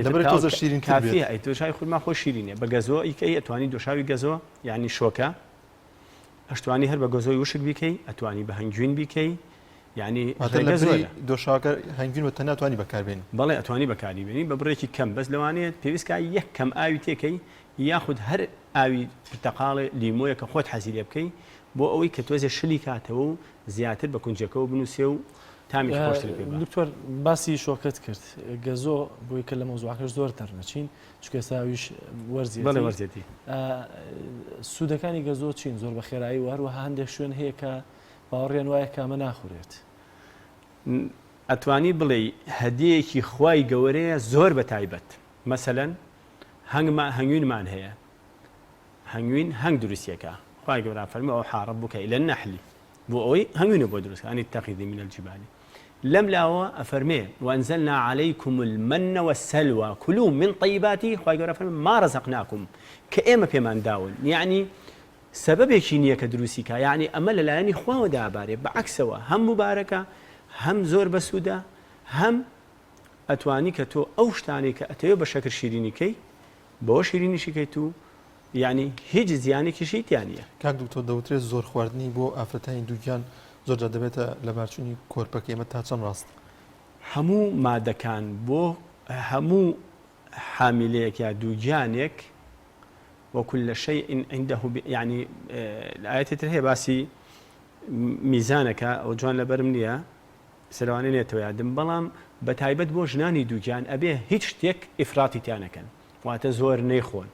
لەبەر تۆزە شیرین کافیە ئەی دۆشاوی خورما خۆش شیرینێ بە گەزۆ ئیکەی ئەتوانی دۆشاوی گەزۆ یعنی شۆکە ئەشتوانی هەر بە گۆزۆی وشک بیکەی ئەتوانی بە هەنگوین بیکەی یعنی دۆشاکە هەنگوین وتە ناتوانانی بەکاربێنی بەڵێ ئەتوانی بەکاری بێنی بە بڕێکی کەم بەس لەوانەیە پێویستکە یەک کەم ئاوی تێکەی یاخود هەر ئاوی پرتەقاڵێ لیمۆیە کە خۆت حەزی لێ بکەی بۆ ئەوەی کە تۆزێ شلی کاتەوە و زیاتر بە کونجەکەەوە بنووسێ و تامی خۆشتر پێ. دکتۆر باسی شۆکت کرد گەزۆ بۆی کە لە مۆزوعەکەش زۆر دەرنەچین چونکە ئێستاویش وەرزێتی سوودەکانی گەزۆ چین زۆر بە خێرایی و هەروەها هەندێک شوێن هەیە کە باوەڕێن وایە کامە ناخورێت. ئەتوانی بڵێ هەدیەیەکی خوای گەورەیە زۆر بە تایبەت مەسەلەن هەنگوینمان هەیە هەنگوین هەنگ دروستیەکە خوای گەورە فەرمێ ئەو حارەب بووکە لە نەحلی بۆ ئەوەی هەنگوینە بۆ دروستکە ئەنی تەقیدی منە الجبال لەم لاوە ئەفەرمێ وأنزلنا عليكم المن والسلوى كلوا من طيبات خوای گەورە فەرمێ ما رزقناكم کە ئێمە پێمان داون یعنی سببێکی نییە کە دروستی کە یعنی ئەمە لەلایەنی خواوە دابارێ بەعکسەوە هەم مبارەکە هەم زۆر بەسوودە هەم ئەتوانی کە تۆ ئەو شتانێک کە ئەتەوێ بە شەکر شیرینیکەی بۆ شیرینیشیکەیت و یعنی هیچ زیانێکیشی تیانە. کاک دوکتۆر دەوترێت زۆر خواردنی بۆ ئافرەتانی دووگیان زۆرجار دەبێتە لە بارچوونی کۆرپەکە ئێمە تا چەند ڕاست؟ هەموو مادەکان بۆ هەموو حامیلەیەک یا دووگیانێک وكل شيء عنده يعني الآيات ترهي باسي ميزانك أو جوان لبرمنيا سلوانين يتويادم بلام بتايبت بو جناني دوجان أبيه هيج شتيك إفراطي تانكن واتزور نيخون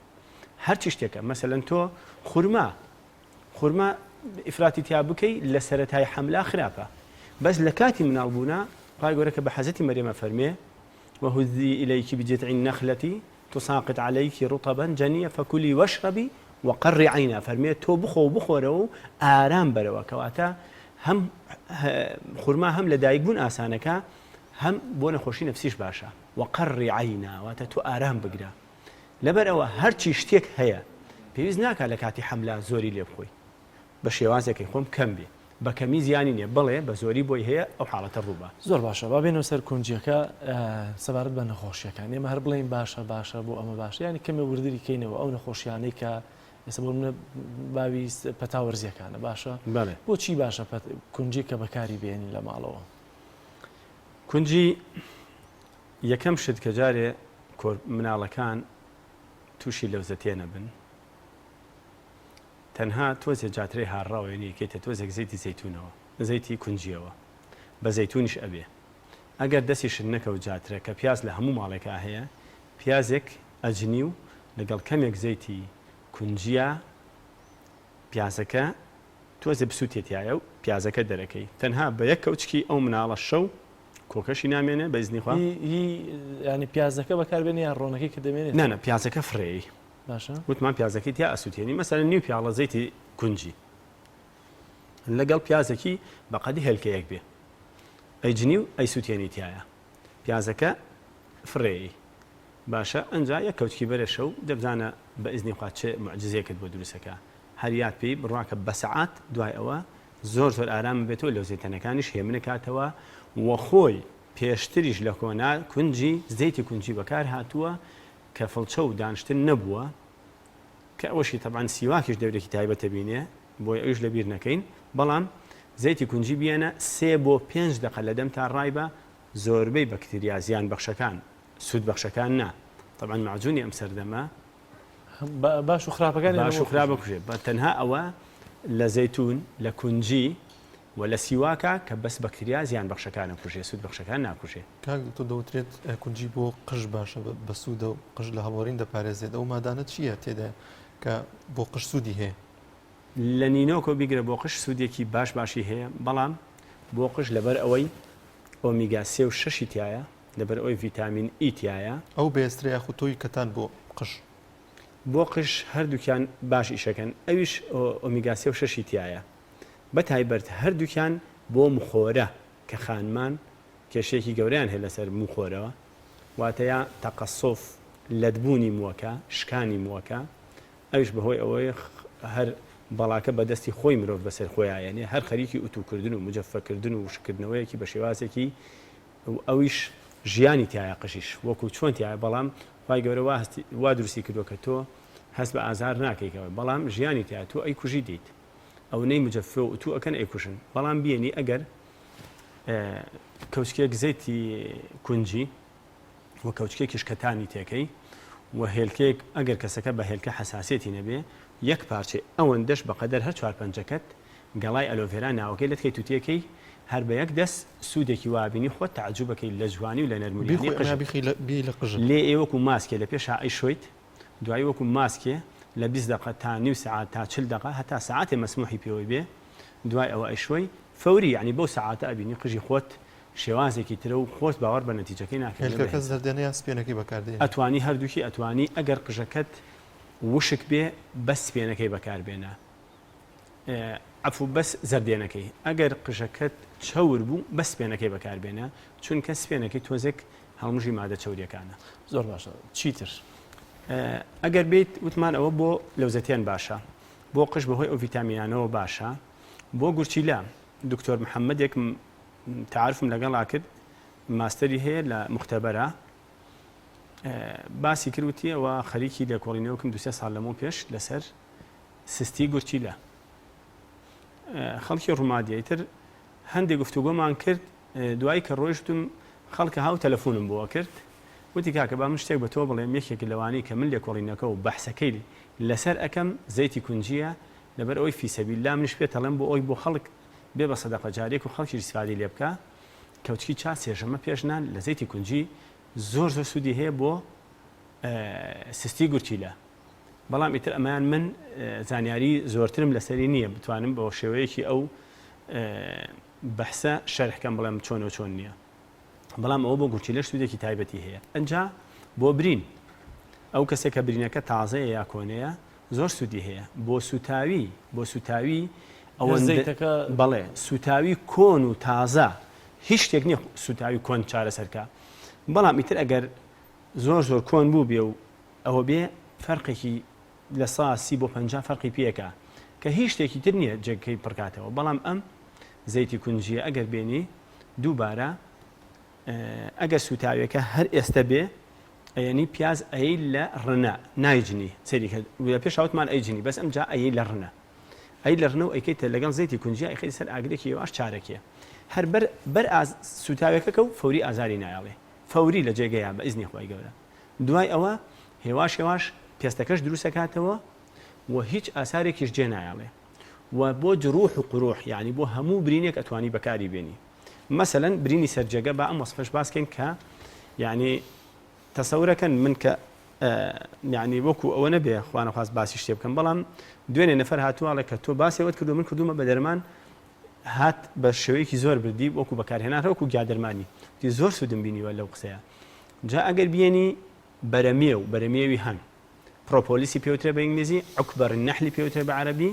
هر شتيك مثلا تو خرما إفراطي تيابكي لسرتها حملة خرافة بس لكاتي من أبونا قال يقولك بحزتي مريم فرميه وهذي إليك بجذع النخلة تساقط عليك رطبا جنيا فكلي واشربي وقري عينا فرميه تو بخو رو آرام بروا كواتا هم خرما هم لدايق بون آسانكا هم بون خوشي نفسيش باشا وقري عينا واتا تو آرام بقرا لبر أو هرشي شتيك هيا بيوز ناكا لكاتي حملة زوري لي بخوي بە شێوازێکی خۆم کەم بێ بە کەمی زیانی نییە بڵێ بە زۆری بۆی هەیە ئەو حاڵەتە ڕووبە زۆر باشە با بێنەوە سەر کونجیەکە سەبارەت بە نەخۆشیەکان ئێمە هەر بڵێن باشە بۆ ئەمە باشە ینی کەمێ وردی کەینەوە ئەو نەخۆشیانەی کە ئێستا بۆ منە باوی پەتاوەرزیەکانە باشە بۆچی باشە کونجی کە بەکاری بێنی لە ماڵەوە کونجی یەکەم شت کە جارێ مناڵەکان تووشی لەوزەتێنە بن تەنها تۆزێ جاترەی هاڕاوێنی کەیتە تۆزێک زەیتی زەیتونەوە زەیتی کونجیەوە بە زەیتونیش ئەبێ ئەگەر دەستی شت نەکەوت جاترە کە پیاز لە هەموو ماڵێکا هەیە پیازێک ئەجنی و لەگەڵ کەمێک زەیتی کونجیە پیازەکە تۆزێ بسووتێتیایە و پیازەکە دەرەکەی تەنها بە یەک کەوچکی ئەو مناڵە شەو کۆکەشی نامێنێ بە ئیزنیخوا ینی پیازەکە بەکاربێنێ یان ڕۆنەکەی کە دەمێنێت نانە پیازەکە فرێی باشە وتمان پیازەکەی تیا ئەسووتێنی مەسەرە نیو پیاڵە زەیتی کونجی لەگەڵ پیازێکی بەقەدی هێلکەیەک بێ ئەیجنی و ئەیسووتێنی تایە پیازەکە فرێی باشە ئەنج یەک کەوتکی بەرە شەو دەبزانە بە ئیزنی خوا چه معجزەیەکت بۆ دروستەکە هەریات پێی بڕواکە بە سەعات دوای ئەوە زۆر ئارام بێتەوە لەو زەیتەنەکانیش هێمنە کاتەوە وە خۆی پێشتریش لە کۆنا کونجی زەیتی کونجی بەکار هاتووە کە فڵچە و دانشتن نەبووە کە ئەوەشی تەبان سیواکیش دەورێکی تایبەتە بینێ بۆی ئەوش لەبیر نەکەین بەڵام زەیتی کونجی بیانە 3 بۆ 5 دقە لە دەم تا ڕای بە زۆربەی بەکتریا زیان بەخشەکان سوود بەخشەکان نا طبعاً معجونی ئەم سەردەمە باش و خراپەکان باش و خراپ بکوژێ بە تەنها ئەوە لە زەیتون لە کونجی و لە سیواکە کە بەس بەکتریا زیان بەخشەکانە کوژێ سوود بەخشەکان ناکوژێ کاک تۆ دەوترێت کونجی بۆ قژ باشە بە سوودە و قژ لە هەڵوەرین دەپارێزێت ئەو مادانە چییە تێدا کە بۆ قژ سوودی هەیە لە نینۆکۆ بیگرە بۆ قژ سوودێکی باشی هەیە بەڵام بۆ قژ لەبەر ئەوەی ئۆمیگا 3 و 6 تایە لەبەر ئەوەی ڤیتامین ئی تایە ئەو بێستریا خوتۆی کەتان بۆ قژ بۆ قژ هەردووکیان باش ئیشەکەن ئەویش ئۆمیگا 3 و 6 تایە بە تایبەت هەردووکیان بۆ مخۆرە کە خانمان کێشەیەکی گەوریان هەیە لەسەر مخۆرەوە واتەیە تەقەسۆف لەدبوونی مووەکە شکانی مووەکە ئەوش بەهۆی ئەوەی هەر بەڵاکە بەدەستی خۆی مرۆڤ بەسەر خۆیانێ هەر خەریکی ئوتوکردن و مجەفەکردن و وشکردنەوەیەکی بە شێوازێکی ئەویش ژیانی تایە قژیش وەکو چۆن تایە بەڵام خی گەورە وا دروستی کردووە کە تۆ هەست بە ئازار ناکەیتەوە بەڵام ژیانی تایە تۆ ئەی کوژی دیت ئەو نەی مجەفە و تو ئەکەن ئەیکوشن بەڵام بینی ئەگەر کەوچکێک زەیتی کونجی و کەوچکێکیش کەتانی تێکەی و هێلکێک ئەگەر کەسەکە بە هێلکە حساسێتی نەبێ یەک پارچێ ئەوەندەش بەقەدەر هەر 4-5 گەڵای ئەلۆڤێرا ناوەکەی لەتکەی توتیەکەی هەر بە یەک دەست سوودێکی وابینی خۆت تعجوبەکەی لە جوانی و لە نەرمولی لێ ئێوەکو ماسکێ لە پێش ئای شۆیت دوای وەکو ماسکێ لە 20 دقه تا نیو ساعت تا 40 دقه هەتا ساعتێ مەسموحی پێوەی بێ دوای ئەوە ئەیشۆی فەوری یعنی بەو ساعتە ئەبینی قژی خۆت شێوازێکی ترە و خۆت باوەڕ بە نەتیجەکەی ناکەێت زەردێنەیە سپێنەکەی بەکاردێن ئەتوانی هەردووکی ئەتوانی ئەگەر قژەکەت وشک بێ بەس سپێنەکەی بەکاربێنە ئەفو بەس زەردێنەکەی ئەگەر قژەکەت چەور بوو بەس سپێنەکەی بەکاربێنە چونکە سپێنەکەی تۆزێک هەڵمژی مادە چەوریەکانە زۆر باشە چیتر ئەگەر بیت وتمان ئەوە بۆ لەوزەتێن باشە بۆ قژ بەهۆی ئەو ڤیتامینانەوە باشە بۆ گورچیلا دکتۆر محەممەدێک تعرفم لەگەڵا کرد ماستەری هەیە لە مختەبەرە باسی کردوتیەوە خەریکی لە کۆڵینەوەکم 2 ساڵ لەمە پێش لەسەر سستی گورچیلا خەڵکی ڕوومادیتر هەندێک گفتوگۆمان کرد دوایی کە ڕۆیشتم خەڵکە هاو تەلەفۆنم بۆوە کرد وتی کاکە با من شتێک بە تۆ بڵێم یەکێک لەوانەی کە من لێ کۆڵینەکە و بەحسەکەی لەسەر ئەەکەم زەیتی کونجیە لەبەر ئەوەی فیسەبیل لام نش پێ تەڵێم بۆ ئەوی بۆ خەڵک بێ بە سەدەقە جارێک و خەڵکی استفادەی لێ بکە کەوچکی چا سێژەمە پێشنان لە زەیتی کونجی زۆر سوودی هەیە بۆ سستی گورچیلە بەڵام ئیتر ئەمان من زانیاری زۆرترم لەسەری نییە بتوانم بۆ شێوەیەکی ئەو بەحسە شەرحکەم بڵێم چۆن و چۆن نییە بەڵام ئەوە بۆ گورچیلەش سوودێکی تایبەتی هەیە ئەنجا بۆ برین ئەو کەسێک کە برینەکە تازەیە یا کۆنەیە زۆر سوودی هەیە بۆ سوتاوی ئەوەندەکە بەڵێ سوتاوی کۆن و تازە هیچ شتێک نییە سوتاوی کۆن چارەسەرکە بەڵام ئیتر ئەگەر زۆر کۆن بوو بێ و ئەوە بێ فەرقێکی لە 130 بۆ 50 فەرقی پێکە کە هیچ شتێکی تر نییە جێگەکەی پڕکاتەوە بەڵام ئەم زەیتی کونجیە ئەگەر بینی دووبارە ئەگەر سوتاویەکە هەر ئێستا بێ ئەیەنی پیاز ئەی لە ڕنە نایجنی سەریکە پێش هاوتمان ئەیجنی بەس ئەم جا ئەی لە ڕنە ئەی لە ڕنە و ئەیکەیتە لەگەڵ زەیتی کونجی ئەیخی سەر ئاگرێکی ئێواش چارەکەیە هەر بەر سوتاوێکەکە و فەوری ئازاری نایڵێ فەوری لە جێگەیە بە ئیزنی خۆی گەورە دوای ئەوە هێواش پێستەکەش دروستەکاتەوە و هیچ ئاسارێکیش جێ نایڵێ و بۆ جروح و قڕوح یعنی بۆ هەموو برینێک ئەتوانی بەکاری بێنی مەسەلەن برینی سەرجەگە بە ئەم وەسفەش باسکەین کە یعنی تەسەورەکەن من کە یعنی وەکو ئەوە نەبێ خوانەخواست باسی شتێ بکەم بەڵام دوێنێ نەفەر هاتووەڵێ کە تۆ باسیەوەت کردو من کردومە بە دەرمان هات بە شێوەیەکی زۆر بردی وەکو بەکارهێنان وەکو گیادەرمانی تی زۆر سوودم بینیوە لەو قسەیە جا ئەگەر بێنی بەرەمێ و بەرەمێوی هەن پرۆپۆلیسی پێوترە بە ئینگلیزی عوکبەر نەحلی پێوترە بە عەرەبی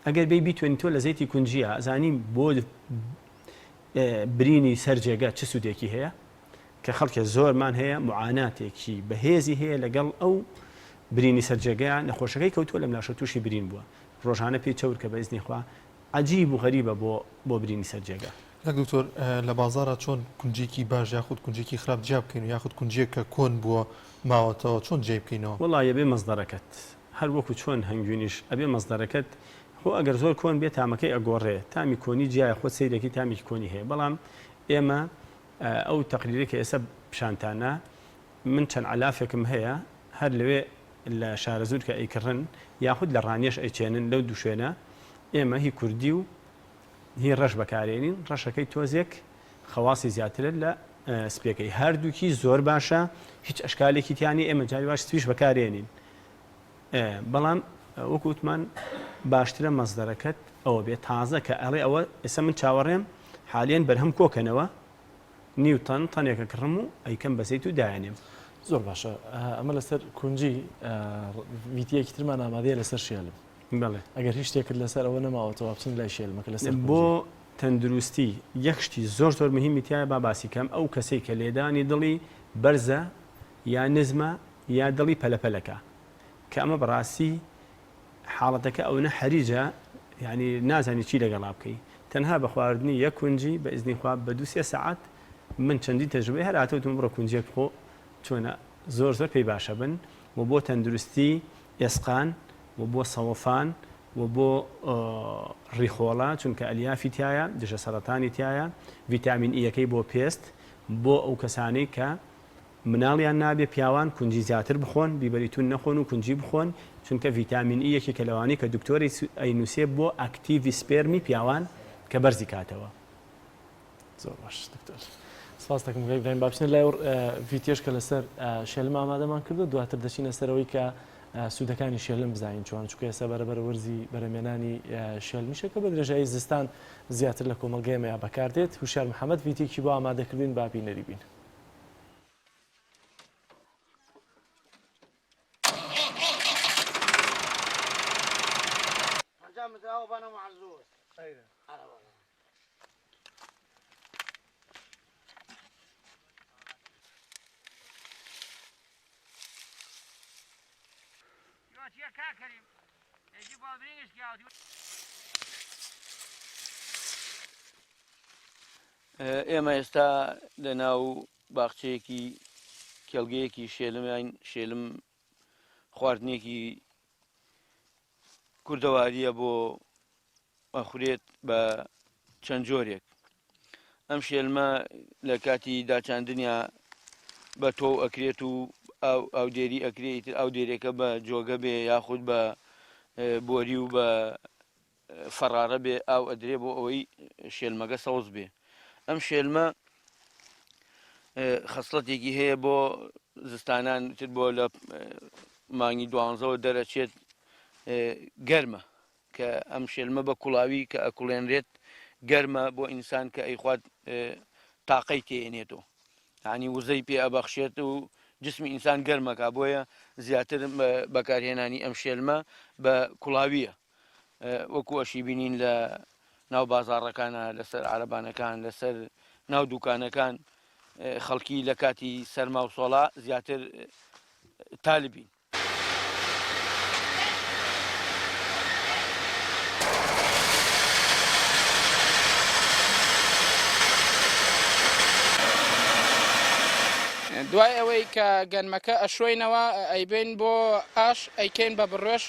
ئەگەر بێ بیتوێنی تۆ لە زەیتی کونجیە ئەزانیم بۆ برینی سەرجێگە چه سوودێکی هەیە کە خەڵکە زۆرمان هەیە معاناتێکی بەهێزی هەیە لەگەڵ ئەو برینی سەرجێگەیان نەخۆشەکەی کەوتووە لە ملاشە تووشی برین بووە ڕۆژانە پێی چەور کە بە ئیزنی خوا عەجیب و غەریبە بۆ برینی سەرجێگە دکتۆر لە بازارە چۆن کونجێکی باش یاخود کونجێکی خراپ جیا بکەین و یاخود کونجێک کە کۆن بووە ماوەتەوە چۆن جێ بکەینەوە وڵای ئەبێ مەزدەرەکەت هەر وەکو چۆن هەنگوینیش ئەبێ مەزدەرەکەت خۆ ئەگەر زۆر کۆن بێت تامەکەی ئەگۆڕێ تامی کۆنی جیایە خۆ سەیرێکی تامیکی کۆنی هەیە بەڵام ئێمە ئەو تەقریرێک کە ئێستا پیشانتانە من چەند علافێکم هەیە هەر لەوێ لە شارە زوور کە ئەیکردن یاخود لە ڕانیەش ئەیچێنن لەو دوو شوێنە ئێمە هی کوردی و هی ڕەش بەکارێنین ڕەشەکەی تۆزێک خەواسی زیاترە لە سپێکەی هەردووکی زۆر باشە هیچ ئەشکالێکی تیانی ئێمە جاری باش سویش بەکارێنین بەڵام وەکوتمان باشترە مەزدەرەکەت ئەوە بێت تازە کە ئەڵێ ئەوە ئێستا من چاوەڕێم حالیان بەرهەم کۆکەنەوە نیوتەن تەنێکە کڕم و ئەیکەم بەسەیت و دایانێم زۆر باشە ئەمە لەسەر کونجی ویتیەکی ترمان ئامادەیە لەسەر شێلم بەڵێ ئەگەر هیچ شتێکرد لەسەر ئەوە نەماوەتەوە بچین لای شێلمەکە لەسەر بۆ تەندروستی یەک شتی زۆر مهمی تایە با باسی کەم ئەو کەسێک کە لێدانی دڵی بەرزە یا نزمە یا دڵی پەلەپەلەکە کە ئەمە بەڕاستی حاڵەتەکە ئەو نە حەریجە یعنی نازانی چی لەگەڵا بکەی تەنها بە خواردنی یەک کونجی بە ئیزنی خوا بە 2-3 سەعات من چەندی تەجربەی هەر هاتەوتم بڕۆ کونجێک خۆ چۆنە زۆر پێی باشە بن و بۆ تەندروستی ئێسقان و بۆ سەوەفان و بۆ ڕیخۆڵە چونکە ئەلیافی تایە دژە سەرەتانی تایە ڤیتامین ئیەکەی بۆ پێست بۆ ئەو کەسانەی کە مناڵیان نابێ پیاوان کونجی زیاتر بخۆن بیبەریتون نەخۆن و کونجی بخۆن چونکە ڤیتامین ئیەکی کە لەوانەی کە دکتۆری ئەینووسێ بۆ ئەکتیڤی سپێرمی پیاوان کە بەرزی کاتەوە زۆر باش دکتۆر سپاس دەکەم گەیبراهیم با بچینە لای ڤیتیەش کە لەسەر شێلم ئامادەمان کردو دواتر دەچینە سەرەوەی کە سوودەکانی شێلم بزانین چۆن چونکە ئێستا بەرەبەر وەرزی بەرەمێنانی شێلمیشە کە بە درێژایی زستان زیاتر لە کۆمەڵگەیەمەیە بەکاردێت هوشیار محەممەد ڤیتێکی بۆ ئامادەکردین با بینەری بین. ئێمە ئێستا لە ناو باخچەیەکی کێڵگەیەکی شێلم خواردنێکی کوردەواریە بۆ ئەخورێت بە چەند جۆرێک ئەم شێلمە لە کاتی داچاندنیا بە تۆ ئەکرێت و ئەو دێری ئەکرێت ئەو دێرێکە بە جۆگە بێ یاخود بە بۆری و بە فەرارە بێ ئاو ئەدرێ بۆ ئەوەی شێلمەکە سەوز بێ ئەم شێلمە خەسڵەتێکی هەیە بۆ زستانان تر بۆ لە مانگی 12 دەرەچێت گەرمە کە ئەم شێلمە بە کوڵاوی کە ئەکوڵێنرێت گەرمە بۆ ئینسان کە ئەیخوات تاقەی تێنێتەوە یعنی وزەی پێ ئەبەخشێت و جسمی ئینسان گەرمەکە بۆیە زیاتر بەکارهێنانی ئەم شێلمە بە کوڵاویە وەکو ئەشی بینین لە ناو بازاڕەکانە لەسەر عەرەبانەکان لەسەر ناو دوکانەکان خەڵکی لە کاتی سەرما و سۆڵا زیاتر تالبین دوای ئەوەی کە گەنمەکە ئەشۆینەوە ئەیبین بۆ ئاش ئەیکەین بە بڕۆژ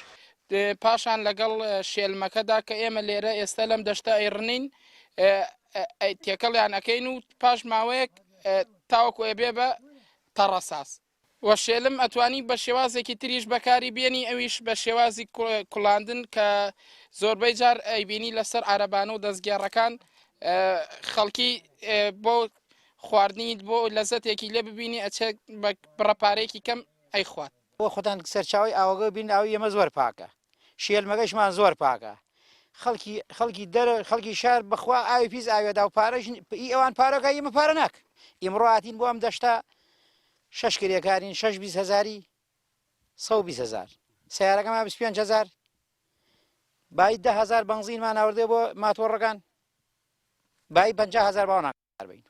پاشان لەگەڵ شێلمەکەدا کە ئێمە لێرە ئێستا لەم دەشتە ئەیڕنین تێکەڵیان ئەەکەین و پاش ماوەیەک تاوەکو ئەبێ بە تەڕەساس وە شێلم ئەتوانی بە شێوازێکی تریش بەکاری بێنی ئەویش بە شێوازی کوڵاندن کە زۆربەی جار ئەیبینی لەسەر عارەبانە و دەستگێڕەکان خەڵکی بۆ خواردنی بۆ لەزەتێکی لێ ببینی ئەچێت بە بڕەپارێکی کەم ئەیخوات بۆ خۆتان سەرچاوی ئاوەگە بین ئاوی ئەمە زۆر پاکە شێلمەکەشمان زۆر پاکە خەڵکی شار بخوا ئاوی پیس ئاوێدا و پارەش ئەوان پارەکە ئێمە پارە ناک ئیمڕۆ هاتین بۆ ئەم دەشتا 6 کرێکارین 6,000 120,000 سیارەکەمان 25,000 بای 10,000 بنزینمان ئاوردێ بۆ ماتۆڕەکان بای 50,000 باو ناکاربین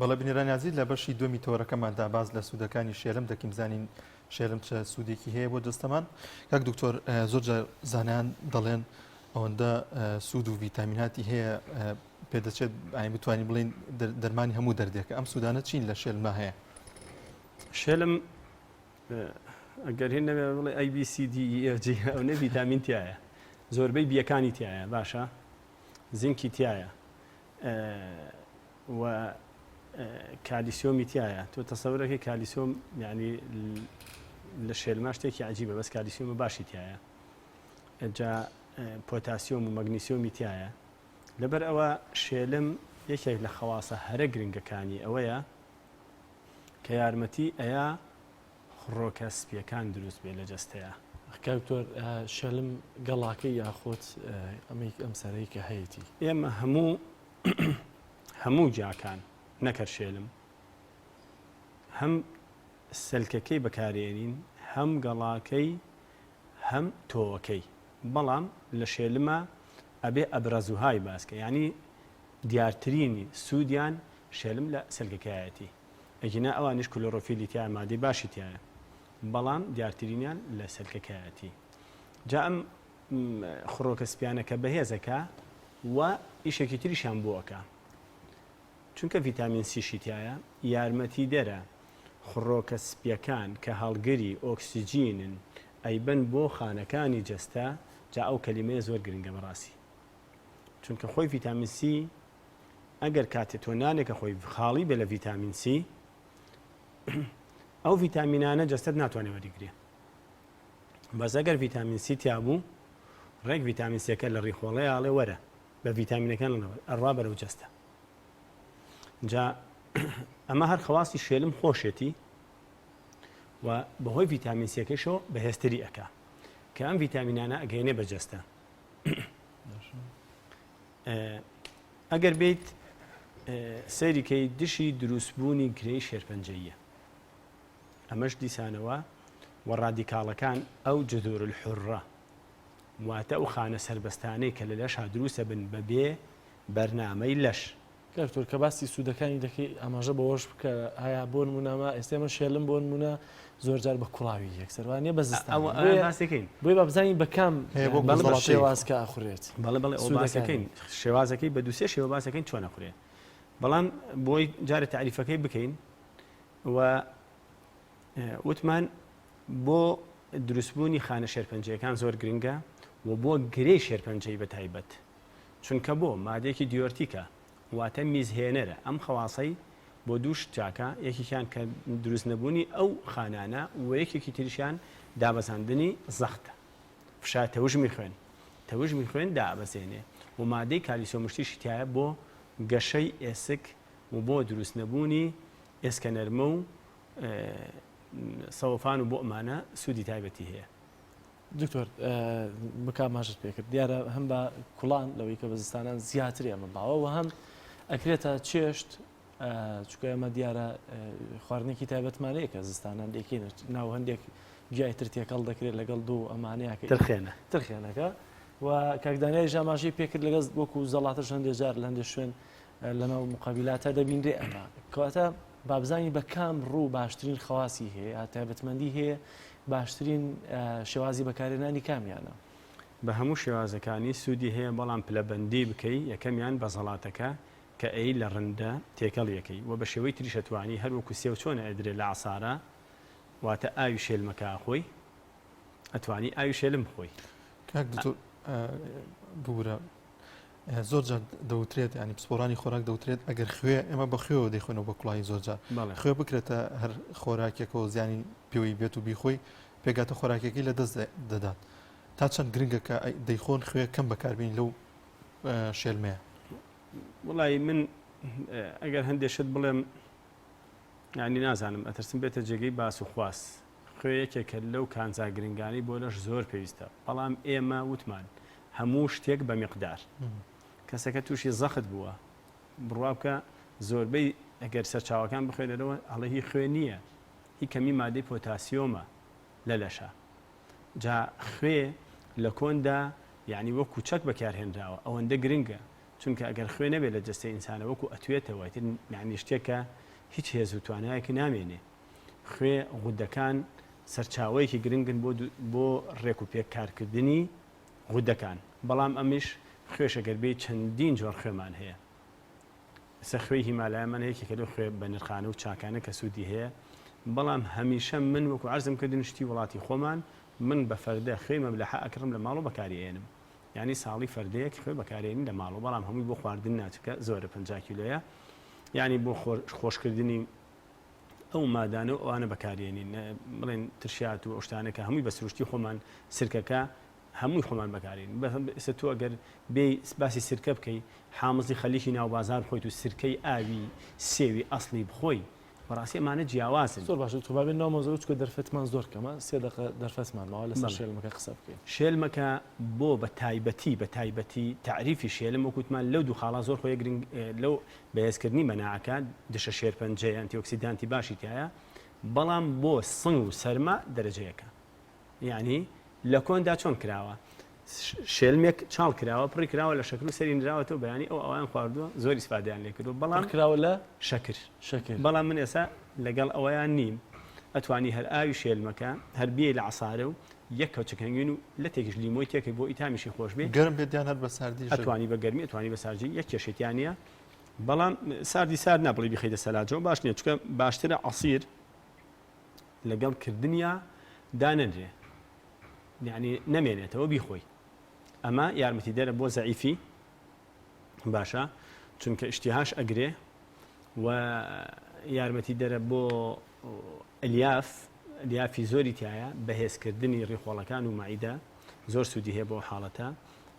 بەڵێ بنێرانیازی لە بەشی دومی تۆرەکەماندا باز لە سوودەکانی شێلم دەکەین بزانین شێلم چه سوودێکی هەیە بۆ دەستەمان کاک دکتۆر زۆرجار زانیان دەڵێن ئەوەندە سوود و ڤیتامیناتی هەیە پێدەچێت بتوانین بڵین دەرمانی هەموو دەردێکە ئەم سوودانە چین لە شێلمە هەیە شێلم ئەگەر هێن نەبێ بڵێ ABCDEFG ئەوە ڤیتامین تایە زۆربەی بیەکانی تایە باشە زینکی تایە و کالیسیۆمی تایە تۆ تەسەورەکەی کالیسیۆم یعنی لە شێلما شتێکی عجیبە بەس کالیسیۆمە باشی تایە جا پۆتاسیۆم و مەگنیسیۆمی تایە لەبەر ئەوە شێلم یەکێک لە خەواسە هەرە گرنگەکانی ئەوەیە کە یارمەتی ئەیە خڕۆکە سپیەکان دروست بێ لە جەستەیە کاکتۆر شێلم گەڵاکەی یاخۆت ئەم سەرەی کە هەیەی ئێمە هەموو جاکان نەکرد شێلم هەم سەلکەکەی بەکارێنین هەم گەڵاکەی هەم تۆوەکەی بەڵام لە شێلمە ئەبێ ئەبرەزوهای باسکە یعنی دیارترینی سوودیان شێلم لە سەلکەکایەتی ئەگینا ئەوانش کلۆرۆفیلی تیان مادەی باشی تایە بەڵام دیارترینیان لە سەلکەکایەتی جا ئەم خڕۆکە سپیانەکە بەهێزەکە و ئیشێکی تریشیان بووەکە چونکە ڤیتامین سیشی تایە یارمەتی دەرە خڕۆکە سپیەکان کە هەڵگری ئۆکسیجینن ئەیبەن بۆ خانەکانی جەستە جا ئەو کەلیمەیە زۆر گرنگە بەڕاستی چونکە خۆی ڤیتامین سی ئەگەر کاتێ تۆ نانێکە خۆی خاڵی بێ لە ڤیتامین سی ئەو ڤیتامینانە جەستت ناتوانێت وەریگرێ بەس ئەگەر ڤیتامین سی تیابوو ڕێک ڤیتامین سیەکە لە ڕیخۆڵەیە ئاڵێ وەرە بە ڤیتامینەکان ئەڕوا بەرەو جەستە جا ئەمە هەر خەواسی شێلم خۆشێتی و بەهۆی ڤیتامین سیەکەشەوە بەهێزتری ئەکا کە ئەم ڤیتامینانە ئەگەێنێ بەجەستە ئەگەر بیت سەیریکەی دشی دروستبوونی گرەی شێرپەنجەیە ئەمەش دیسانەوە و ڕادیکاڵەکان ئەو جذور الحڕە واتە ئەو خانە سربەستانەی کە لە لەش دروستە بن بەبێ بەرنامەی لەش کارتۆر کە باسی سوودەکانی دەکەی ئاماژە بەوەش بکە ئایا بۆ نمونەمە ئێستێمە شێلم بۆ نمونە زۆرجار بە کوڵاوی یەکسەروانیە بە زستان باسەکەین بۆی بە بزانین بەکام شێوازکە ئاخورێت بەڵێ بەڵێ ئەو باسەکەین شێوازەکەی بە دووسێ شێوە باسەکەین چۆن ئەخورێت بەڵام بۆی جارە تعریفەکەی بکەین و وتمان بۆ دروستبوونی خانە شێرپەنجەکان زۆر گرنگە و بۆ گرەی شێرپەنجەی بە تایبەت چونکە بۆ مادەیەکی دیۆرتیکە واتە میزهێنەرە ئەم خەواسەی بۆ دووش جاکە یەکێکیان کە دروست نەبوونی ئەو خانانە و یەکێکی تریشیان دابەزاندنی زەختە فشار تەوژمی خوێن دابەزێنێ و مادەی کالیسۆمشتیشی تایە بۆ گەشەی ئێسک و بۆ دروست نەبوونی ئێسکەنەرمە و سەوفان و بۆ ئەمانە سوودی تایبەتی هەیە دکتۆر بکا ماژت پێکرد دیارە هەم بە کوڵان لەوەی کە بە زستانان زیاتر ئەمە باوە و هەم ئەکرێتە چێشت چکە ئەمە دیارە خواردنێکی تایبەتمانەیە کە زستانان دێکین ناو هەندێک گیای تر تێکەڵ دەکرێت لەگەڵ دوو ئەمانەیەکە ترخێنەکە و کاکدانیای ژاماژی پێکرد لەگەڵ وەکو زەڵاتەش هەندێک جار لە هەندێک شوێن لەناو مقابلاتە دەبینرێ ئەمە کەواتە بابزانی بە کام ڕوو باشترین خواسی هەیە تایبەتمەندی هەیە باشترین شێوازی بەکارێنانی کامیانە بە هەموو شێوازەکانی سوودی هەیە بەڵام پلەبەندی بکەی یەکەمیان بە زەڵاتەکە کە ئەی لە ڕندە تێکەڵ یەکەی و بە شێوەی تریشەتوانی هەروەکو سێو چۆنە ئەدرێت لە عسارە واتە ئاوی شێلمەکە خۆی ئەتوانی ئاوی شێلم خۆی کاک دکتۆر بورە زۆر جار دەوترێت ینی پسپۆرانی خۆراک دەوترێت ئەگەر خوێ ئێمە بە خوێەوە دەیخۆنەوە بە کوڵایی زۆرجار خوێ بکرێتە هەر خۆراکێکەوە زیانی پێوەی بێت و بیخۆی پێگاتە خۆراکێکی لە دەست دەدات تا چەند گرنگە کە دەیخۆن خوێ کەم بەکاربین لەو شێلمەیە وڵی من ئەگەر هەندێشت بڵێم ینی نازانم ئەترسم بێتە جێگەی باس و خواست خوێیەکێکە لەو کانزا گرنگانی بۆ لەش زۆر پێویستە بەڵام ئێمە وتمان هەموو شتێک بە میقدار کەسەکە تووشی زەخت بووە بڕواکە زۆربەی ئەگەر سەرچاوەکان بخوێنەرەوە هەڵە هی خوێ نییە هی کەمی مادەی پۆتاسیۆمە لە لەشە جا خوێ لە کۆندا یعنی وەکو چەک بەکارهێنراوە ئەوەندە گرنگە چونکە ئەگەر خوێ نەبێت لە جەستەی ئینسانە وەکو ئەتوێتەوە یعنی شتێکە هیچ هێز و توانایەکی نامێنێ خوێ غودەکان سەرچاوەیەکی گرنگن بۆ ڕێک و پێک کارکردنی غودەکان بەڵام ئەمیش خوێشەگەربەی چەندین جۆر خوێمان هەیە سە خوێی هیمالایەمان هەیەکێکە لەو خوێ بە نرخانە و چاکانە کە سوودی هەیە بەڵام هەمیشە من وەکو عەرزم کردن شتی وڵاتی خۆمان من بە فەردە خوێی مەبلەحە ئەکڕم لە ماڵ و بەکارێنم یعنی ساڵی فەردەیەک خوێ بەکارێنی لە ماڵ و بەڵام هەمووی بۆ خواردن ناچکە زۆرە 50 کیلۆیە یعنی بۆ خۆشکردنی ئەو مادانە و ئەوانە بەکارێنین بڵێن ترشات و ئەوشتانەکە هەمووی بە سروشتی خۆمان سرکەکە هەمووی خۆمان بەکارین بەس تۆ ئەگەر باسی سرکە بکەی حامزی خەلیکی ناوبازار بخۆیت و سرکەی ئاوی سێوی ئەسڵی بخۆی بەڕاستی ئەمانە جیاوازن زۆر باش تو بابێن ناومەزۆر چکە دەرفەتمان زۆر کەمە 3 دقیقە دەرفەتمان ماوە لەسەر شێلمەکە قسە بکەین شێلمەکە بۆ بە تایبەتی تعریفی شێلم وەکوتمان لەو دوو خاڵا زۆر خۆی گرنگ لەو بەهێزکردنی مەناعەکە دشە شێرپەنجەی ئەنتیۆکسیدانتی باشی تایە بەڵام بۆ سنگ و سەرما دەرەجەیەکە یعنی لە کۆندا چۆن کراوە شێلمێک چاڵ کراوە پڕی کراوە لە شەکر و سەری نراوەتەوە بەیانی ئەو ئەوان خواردووە زۆر ئیسفادەیان لێ کردو بەڵام کراوە لە شەکر بەڵام من ئێستا لەگەڵ ئەوەیان نیم ئەتوانی هەر ئاوی شێلمەکە هەر بێ لە عسارە و یەک کەوچەکەنگوین و لە تێکیش لیمۆی تێکە بۆ ئیتامیشی خۆش بێت گەرم بێتیان هەر بە ساردی ئەتوانی بە گەرمی ئەتوانی بە ساردی یەک کێشێتیان نیە بەڵام ساردی سارد نابڵی بخەیتە سەلاجەوە باش نییە چکە باشترە عەسیر لەگەڵ کردنیا دانەنرێ یعنی نەمێنێتەوە بیخۆی ئەمە یارمەتی دەرە بۆ زەعیفی باشە چونکە ئیشتیهاش ئەگرێ و یارمەتی دەرە بۆ ئەلیافی زۆری تایە بەهێزکردنی ڕێخۆڵەکان و مەعیدە زۆر سوودی هەیە بۆ حاڵەتە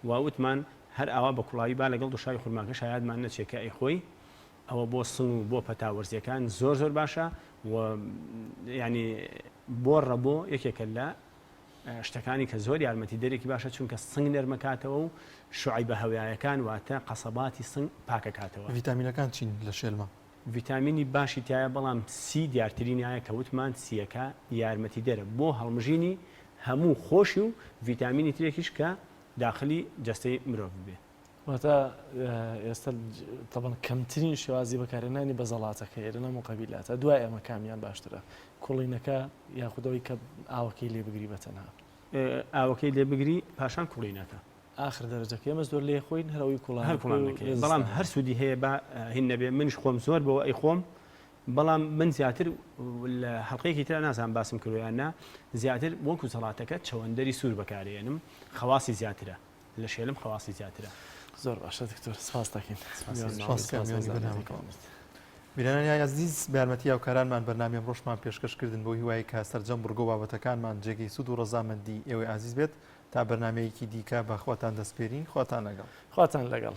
وتمان هەر ئاوا بە کوڵاوی با لەگەڵ دوشاوی خورماکە شایادمان نەچێکە ئەیخۆی ئەوە بۆ سن و بۆ پەتاوەرزیەکان زۆر باشە و ینی بۆ ڕەبۆ یەکێکە لە شتەکانی کە زۆر یارمەتی دەرێکی باشە چونکە سنگ نەرمەکاتەوە و شوعی بە هەوایەکان واتە قەسەباتی سنگ پاکەکاتەوە ڤیتامینەکان چین لە شێلمە ڤیتامینی باشی تایە بەڵام سی دیارترینایە کە وتمان سیەکە یارمەتی دەرە بۆ هەڵمژینی هەموو خۆشی و ڤیتامینی ترێکیش کە داخلی جەستەی مرۆڤ بێ واتە ئێستا تەبەن کەمترین شێوازی بەکارهێنانی بەزەڵاتەکە ئێرەنە مقابلاتە دوای ئەمە کامیان باشترە کوڵینەکە یاخودەوەی کە ئاوەکەی لێ بگری بەتەنها ئاوەکەی لێ بگری پاشان کوڵینەکە آخر دەرەجەکە ئێمە زۆر لێ خۆین هەرەوەی کوڵانەکە بەڵام هەر سوودی هەیە بە هین نەبێ منش خۆم زۆر بەوە ئەی خۆم بەڵام من زیاتر لە حەڵقەیەکی ترە نازان باسم کردویاننا زیاتر وەکو زەڵاتەکە چەوەندەری سوور بەکارێنم خەواسی زیاترە لە شێلم خەواسی زیاترە زۆر باشە دکتۆر سپاس دەکەین بیرانانی عزیز بە یارمەتی هاوکارانمان بەرنامەی ڕۆژمان پێشکەشکردن بۆ هیوایی کە سەرجەم بڕگۆ بابەتەکانمان جێگەی سوود و ڕەزامەندی ئێوەی عزیز بێت تا بەرنامەیەکی دیکە بەخواتان دەسپێرین خواتان لەگەڵ خواتان لەگەڵ